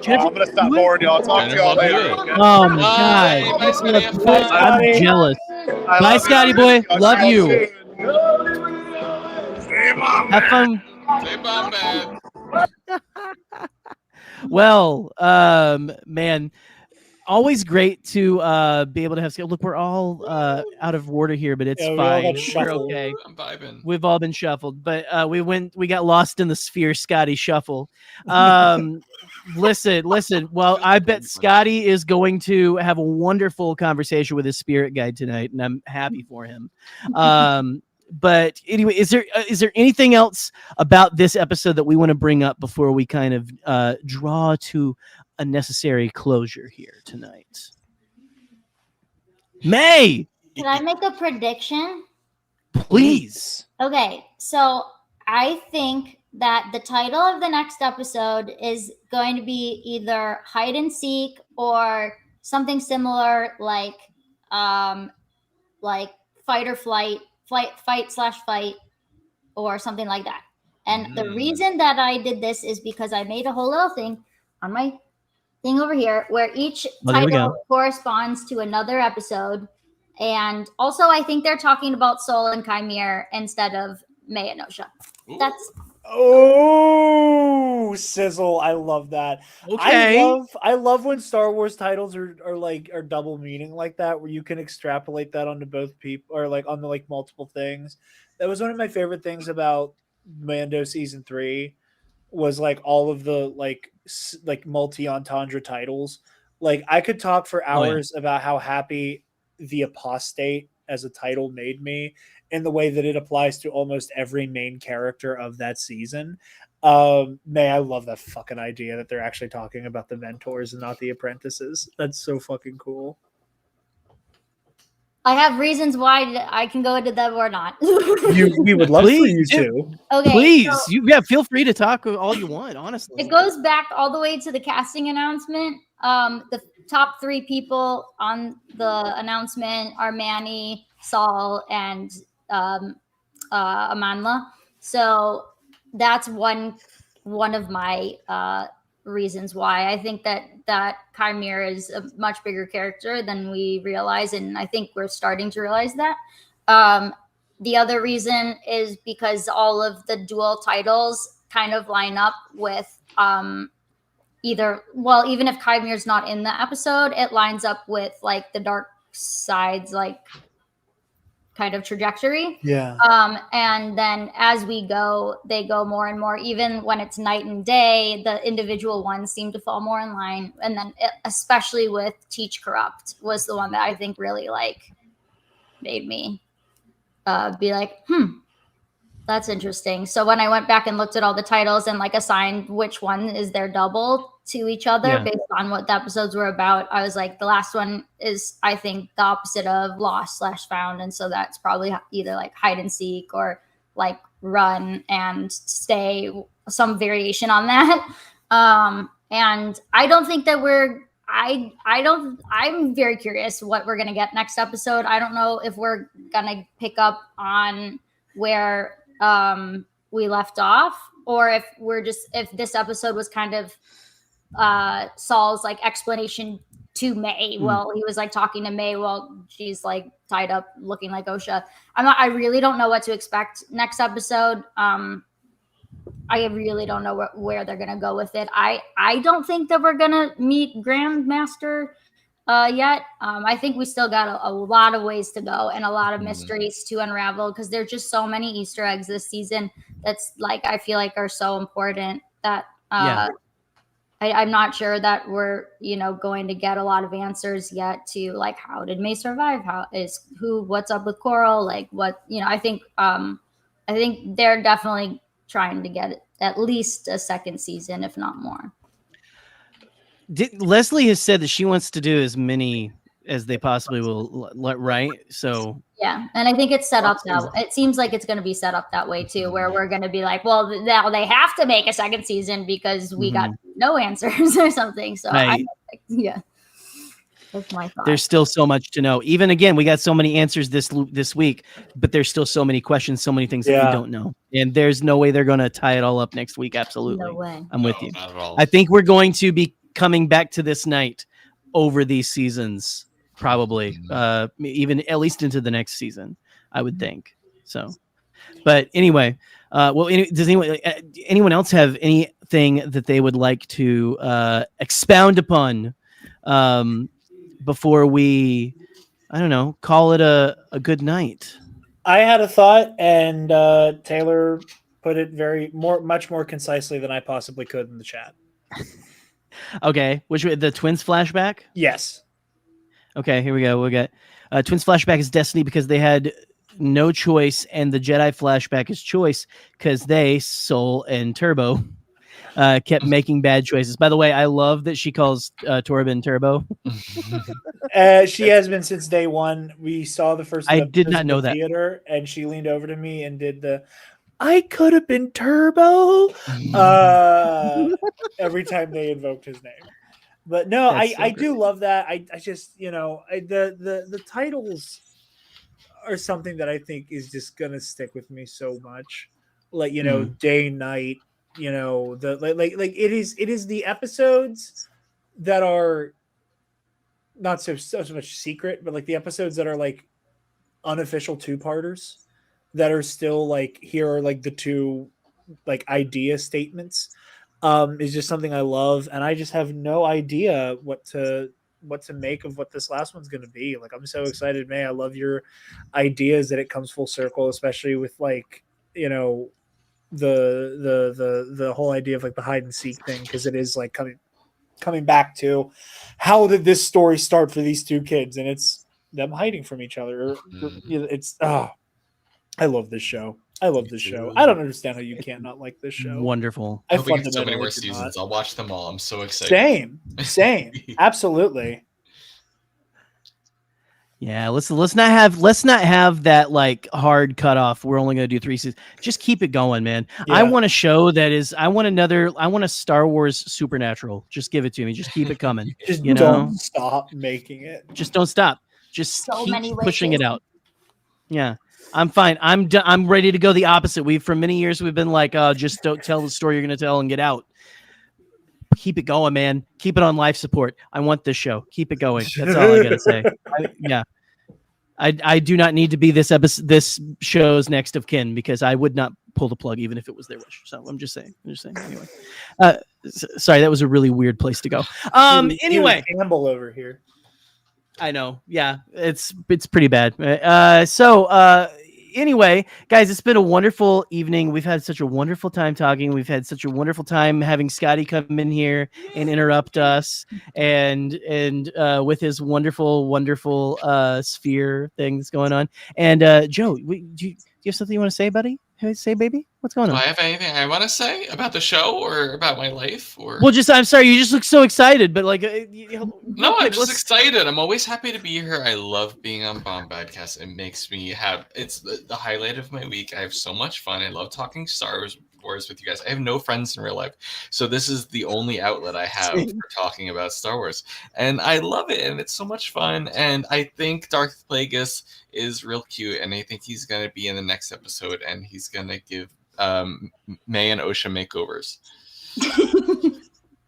I'm gonna stop boring y'all. Talk to y'all later. Okay? Oh my god! Bye, Scotty. I'm jealous. Bye, Scotty boy. Love you. Have fun. Stay bombad. Well, man, always great to be able to have. Look, we're all out of order here, but it's fine. We're okay. I'm vibing. We've all been shuffled, but we got lost in the sphere Scotty shuffle. Listen. Well, I bet Scotty is going to have a wonderful conversation with his spirit guide tonight, and I'm happy for him. But anyway, is there anything else about this episode that we want to bring up before we kind of draw to a necessary closure here tonight? May, Can I make a prediction? please. Okay, so I think that the title of the next episode is going to be either hide and seek or something similar, like fight or flight, fight/fight, or something like that. And the reason that I did this is because I made a whole little thing on my thing over here where each title corresponds to another episode. And also, I think they're talking about Soul and Chimere instead of May and Osha. That's sizzle. I love that. Okay. I love when Star Wars titles are double meaning like that, where you can extrapolate that onto both people or like on the like multiple things. That was one of my favorite things about Mando season 3 was like all of the like multi entendre titles. Like I could talk for hours about how happy The Apostate as a title made me in the way that it applies to almost every main character of that season. I love that fucking idea that they're actually talking about the mentors and not the apprentices. That's so fucking cool. I have reasons why I can go into them or not. We would love for you to. Okay, please. So feel free to talk all you want, honestly. It goes back all the way to the casting announcement. The top 3 people on the announcement are Manny, Saul, and Amanla. So that's one of my reasons why I think that Chimere is a much bigger character than we realize, and I think we're starting to realize that. The other reason is because all of the dual titles kind of line up with even if Chimere's not in the episode, it lines up with like the dark side's like kind of trajectory. Yeah. And then as we go, they go more and more. Even when it's night and day, the individual ones seem to fall more in line. And then especially with Teach Corrupt was the one that I think really like made me be like, that's interesting. So when I went back and looked at all the titles and like assigned which one is their double to each other based on what the episodes were about, I was like, the last one is, I think, the opposite of lost/found. And so that's probably either like hide and seek or like run and stay, some variation on that. And I don't think that I'm very curious what we're going to get next episode. I don't know if we're going to pick up on where we left off, or if this episode was kind of Saul's like explanation to May. Well, he was like talking to May while she's like tied up looking like Osha. I really don't know what to expect next episode. I really don't know where they're going to go with it. I don't think that we're going to meet Grandmaster yet. I think we still got a lot of ways to go and a lot of mysteries to unravel, because there's just so many Easter eggs this season that's like, I feel like are so important that I'm not sure that we're, going to get a lot of answers yet to like, how did May survive? What's up with Coral? Like what, I think they're definitely trying to get at least a second season, if not more. Leslie has said that she wants to do as many as they possibly will, right? So yeah, and I think it's set up that way. It seems like it's going to be set up that way too, where we're going to be like, well, now they have to make a second season because we got no answers or something. So that's my thought. There's still so much to know. Even again, we got so many answers this week, but there's still so many questions, so many things that we don't know. And there's no way they're going to tie it all up next week. Absolutely. No way. I'm with you. Not at all. I think we're going to be coming back to this night over these seasons, probably, even at least into the next season, I would think. So, but anyway, does anyone else have anything that they would like to expound upon before we, I don't know, call it a good night? I had a thought, and Taylor put it much more concisely than I possibly could in the chat. Okay, the twins flashback? Yes. Okay, here we go. We got twins flashback is destiny because they had no choice, and the Jedi flashback is choice because they, Soul and Turbo, kept making bad choices. By the way, I love that she calls Torben Turbo. She has been since day one. We saw the first. I did not know that. Theater, and she leaned over to me and did the "I could have been Turbo" every time they invoked his name. But no, I do love that. I just the titles are something that I think is just gonna stick with me so much. Like day night. The like it is the episodes that are not so much secret, but like the episodes that are like unofficial two-parters that are still like here are like the two like idea statements is just something I love, and I just have no idea what to make of what this last one's going to be. Like, I'm so excited, May. I love your ideas that it comes full circle, especially with like the whole idea of like the hide and seek thing, because it is like coming back to how did this story start for these two kids, and it's them hiding from each other. It's I love this show. I love this show. I don't understand how you can't not like this show. Wonderful. I hope we get so many more seasons. I'll watch them all. I'm so excited. Same. Absolutely. Yeah, let's not have that like hard cutoff. We're only gonna do 3 seasons. Just keep it going, man. Yeah. I want a show that is. I want a Star Wars Supernatural. Just give it to me. Just keep it coming. Just don't stop making it. Just don't stop. Just keep pushing it out. Yeah. I'm fine. I'm ready to go the opposite. For many years we've been like, just don't tell the story you're going to tell and get out. Keep it going, man. Keep it on life support. I want this show. Keep it going. That's all I got to say. I do not need to be this show's next of kin, because I would not pull the plug even if it was their wish. So I'm just saying. Anyway, sorry, that was a really weird place to go. Anyway, Campbell over here. I know. Yeah, it's pretty bad. Anyway, guys, it's been a wonderful evening. We've had such a wonderful time talking. We've had such a wonderful time having Scotty come in here and interrupt us, and with his wonderful sphere things going on. And Joe, do you have something you want to say, buddy? Say, baby, what's going on? Do I have anything I want to say about the show or about my life? Or I'm sorry, you just look so excited, but like, no, I'm just excited. I'm always happy to be here. I love being on Bombadcast. It makes me it's the highlight of my week. I have so much fun. I love talking Star Wars with you guys. I have no friends in real life, so this is the only outlet I have for talking about Star Wars, and I love it, and it's so much fun. And I think Darth Plagueis is real cute, and I think he's gonna be in the next episode, and he's gonna give May and Osha makeovers.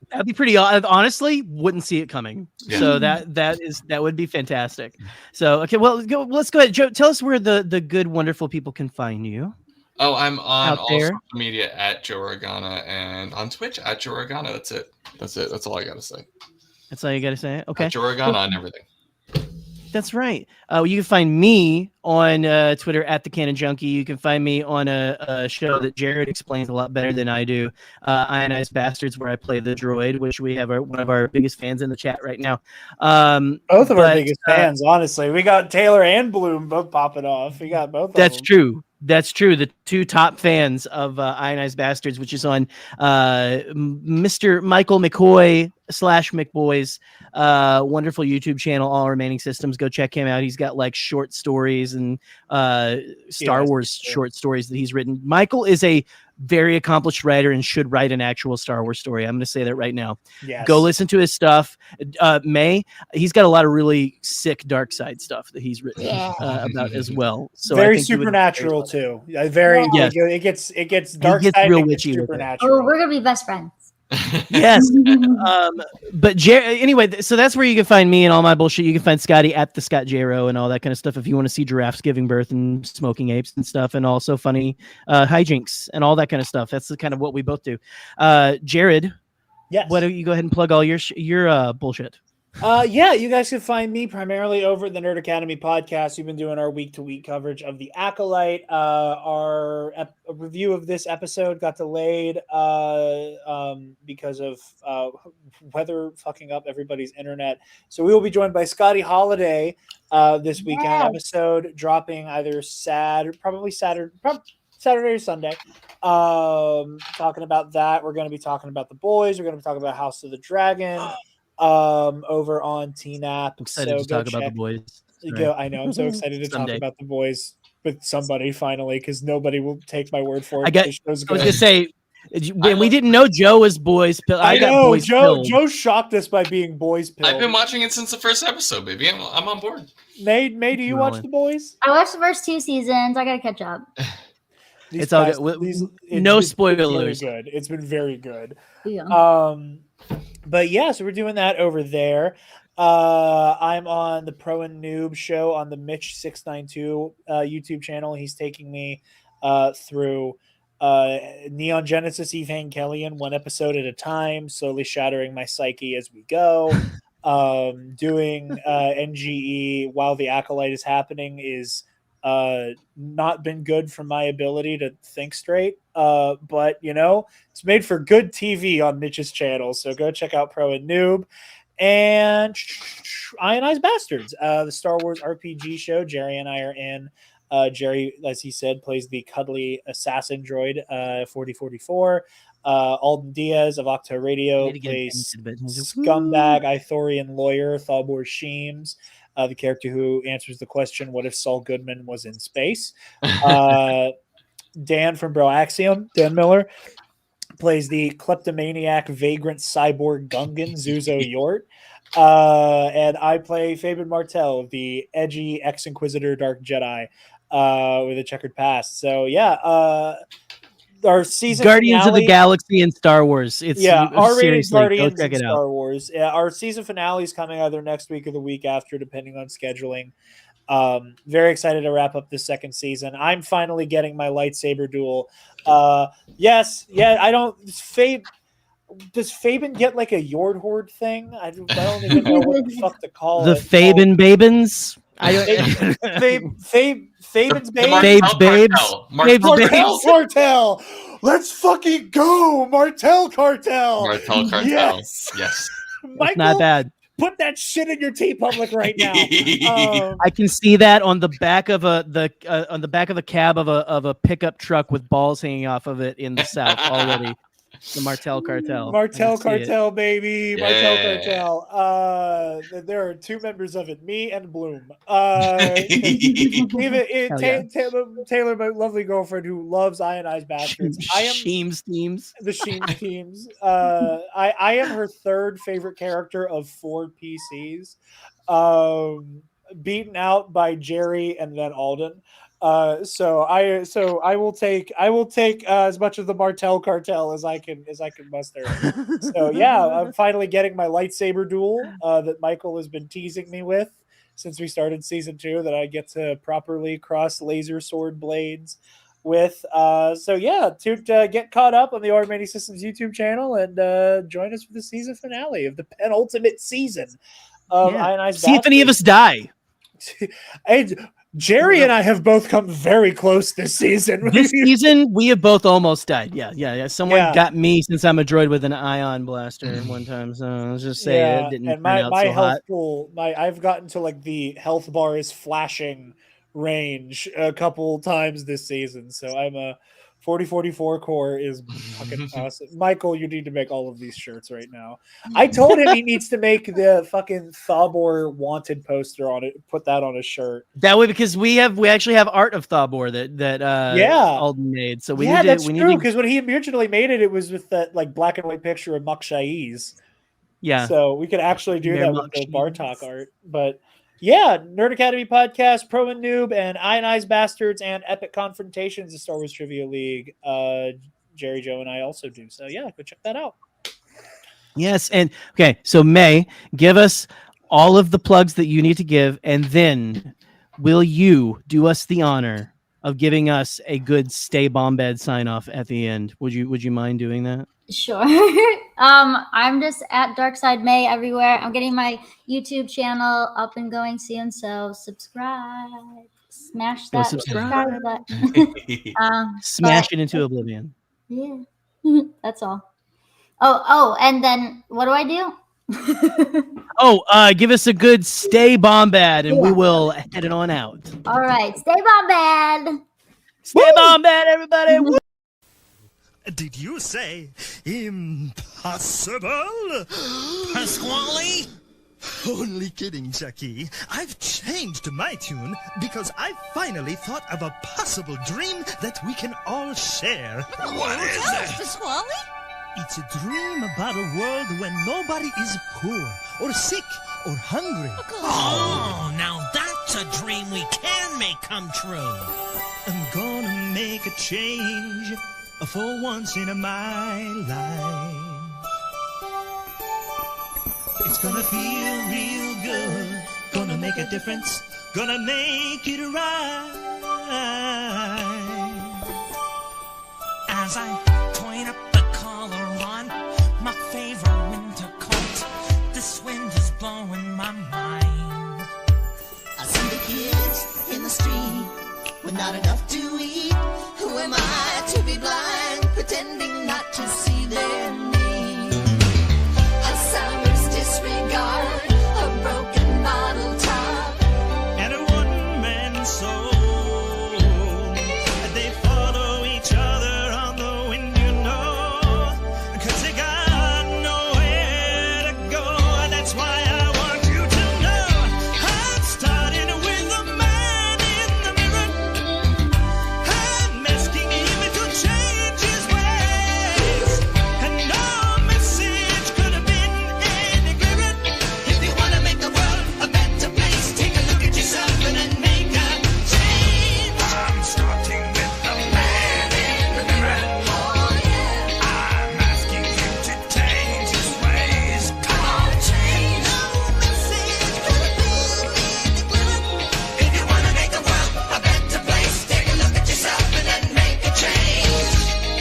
That'd be pretty. Honestly, wouldn't see it coming. Yeah. So that would be fantastic. So okay, well, let's go ahead. Joe, tell us where the good, wonderful people can find you. Oh, I'm on all social media at Joe Organa, and on Twitch at Joe Organa. That's it. That's all I gotta say. That's all you gotta say. Okay. At Joe Organa on everything. That's right. You can find me on Twitter at the Canon Junkie. You can find me on a show that Jared explains a lot better than I do, Ionized Bastards, where I play the droid, which we have one of our biggest fans in the chat right now. Both of our biggest fans, honestly. We got Taylor and Bloom both popping off. We got both of them. That's true. That's true. The two top fans of Ionized Bastards, which is on Mr. Michael McCoy / McBoys wonderful YouTube channel, All Remaining Systems. Go check him out. He's got like short stories and Star Wars short stories that he's written. Michael is a very accomplished writer and should write an actual Star Wars story. I'm going to say that right now. Yes. Go listen to his stuff. May, he's got a lot of really sick dark side stuff that he's written about as well. So very supernatural too. Very it gets dark side, real witchy supernatural. Oh, we're gonna be best friends. Yes. But anyway, so that's where you can find me and all my bullshit. You can find Scotty at the Scott J-Ro and all that kind of stuff if you want to see giraffes giving birth and smoking apes and stuff, and also funny hijinks and all that kind of stuff. That's the kind of what we both do. Jared, why don't you go ahead and plug all your bullshit? You guys can find me primarily over at the Nerd Academy podcast. We've been doing our week-to-week coverage of the Acolyte. Our review of this episode got delayed because of weather fucking up everybody's internet. So we will be joined by Scotty Holiday this weekend. Episode dropping either probably Saturday or Sunday. Talking about that. We're going to be talking about The Boys. We're going to be talking about House of the Dragon. over on TNAP. I'm excited to talk about The Boys. I know. I'm so excited to talk about The Boys with somebody finally, because nobody will take my word for it. I was gonna say, when we didn't know Joe was Boys Pill. I got Boys Pill. Joe shocked us by being Boys Pill. I've been watching it since the first episode, baby. I'm on board. May, do you watch The Boys? I watched the first 2 seasons. I gotta catch up. It's all good. No spoilers. It's been very good. Yeah. But yeah, so we're doing that over there. I'm on the Pro and Noob show on the Mitch692 YouTube channel. He's taking me through Neon Genesis Evangelion 1 episode at a time, slowly shattering my psyche as we go. Doing NGE while the Acolyte is happening is not been good for my ability to think straight. But it's made for good TV on Mitch's channel. So go check out Pro and Noob. And Ionized Bastards, the Star Wars RPG show. Jerry and I are in. Jerry, as he said, plays the cuddly assassin droid 4044. Alden Diaz of Octo Radio plays scumbag Ithorian lawyer Thalbor Sheems, the character who answers the question, what if Saul Goodman was in space? Dan from Broaxium, Dan Miller, plays the kleptomaniac vagrant cyborg Gungan Zuzo Yort. And I play Fabian Martel, the edgy ex-Inquisitor Dark Jedi with a checkered past. So yeah, our season Guardians finale, of the Galaxy and Star Wars. It's R-rated Guardians go check and it Star out. Wars. Yeah, our season finale is coming either next week or the week after, depending on scheduling. Very excited to wrap up the second season. I'm finally getting my lightsaber duel. I don't. Does Fabian get like a Yord Horde thing? I don't even know what the fuck to call it. The Fabian Babins. Fabian's Babes. Martel Cartel. Let's fucking go, Martel Cartel. Martel Cartel. Yes. Michael, not bad. Put that shit in your TeePublic right now. I can see that on the back of the cab of a pickup truck with balls hanging off of it in the South already. The Martel Cartel. Martel Cartel, baby. Yeah. Martel Cartel. There are 2 members of it, me and Bloom. Taylor, my lovely girlfriend who loves Ionized Bastards. I am Sheems teams. The Sheems teams. I am her 3rd favorite character of 4 PCs. Beaten out by Jerry and then Alden. So I will take as much of the Martel Cartel as I can muster. So yeah, I'm finally getting my lightsaber duel that Michael has been teasing me with since we started season 2, that I get to properly cross laser sword blades with. So yeah, to get caught up on the Automatic Systems YouTube channel and join us for the season finale of the penultimate season of Ionized Bastards. See if any of us die. Jerry and I have both come very close this season. This season, we have both almost died. Yeah. Someone got me since I'm a droid with an ion blaster one time. So let's just say it didn't turn out my so health hot. pool, I've gotten to like the health bar is flashing range a couple times this season. So I'm a 4044 core is fucking awesome. Michael, you need to make all of these shirts right now. I told him he needs to make the fucking Thabor wanted poster on it. Put that on a shirt. That way, because we actually have art of Thabor that Alden made. So we need to. That's true. Because when he originally made it, it was with that like black and white picture of Makshaiz. Yeah. So we could actually do that with the Bartok art, but. Yeah, Nerd Academy Podcast, Pro and Noob, and Ionized Bastards, and Epic Confrontations, the Star Wars Trivia League. Jerry, Joe, and I also do. So yeah, go check that out. Yes, and okay, so May, give us all of the plugs that you need to give, and then will you do us the honor of giving us a good Stay Bombad sign off at the end? Would you mind doing that? Sure. I'm just at Darkside May everywhere. I'm getting my YouTube channel up and going soon, so subscribe. Smash that subscribe button. Smash it into oblivion. Yeah. That's all. Oh, and then what do I do? Give us a good Stay Bombad, and we will head it on out. All right, Stay Bombad. Stay Bombad, everybody. Woo! Did you say impossible? Pasquale? Only kidding, Jackie. I've changed my tune because I finally thought of a possible dream that we can all share. What is it? Pasquale? It's a dream about a world when nobody is poor or sick or hungry. Oh, now that's a dream we can make come true. I'm gonna make a change for once in my life. It's gonna feel real good, gonna make a difference, gonna make it right. As I point up the collar on my favorite winter coat, this wind is blowing my mind. I see the kids in the street with not enough to eat. Who am I to be blind, pretending not to see their need? A sour's disregard, a broken bottle top, and a one-man soul. They follow each other on the wind, you know, 'cause they got nowhere to go. That's why I want you to know I'm starting with the man in the mirror. I'm asking him to change his ways, and no message could have been any clearer. If you want to make the world a better place, take a look at yourself and then make a change. I'm starting with the man in the mirror. Oh yeah, I'm asking him to change his ways. Come on, change. No message could have been any clearer. If you want to make the world a better place, take a look at yourself and then make a change.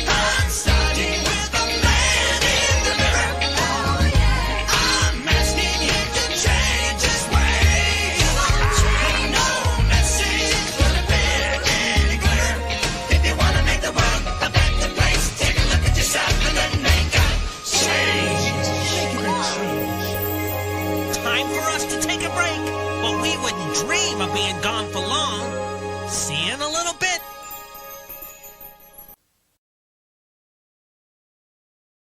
I'm starting with the man in the mirror. Oh yeah, I'm asking him to change his ways. no message could have been any clearer. If you want to make the world a better place, take a look at yourself and then make a change. Time for us to take a break, but we wouldn't dream of being gone for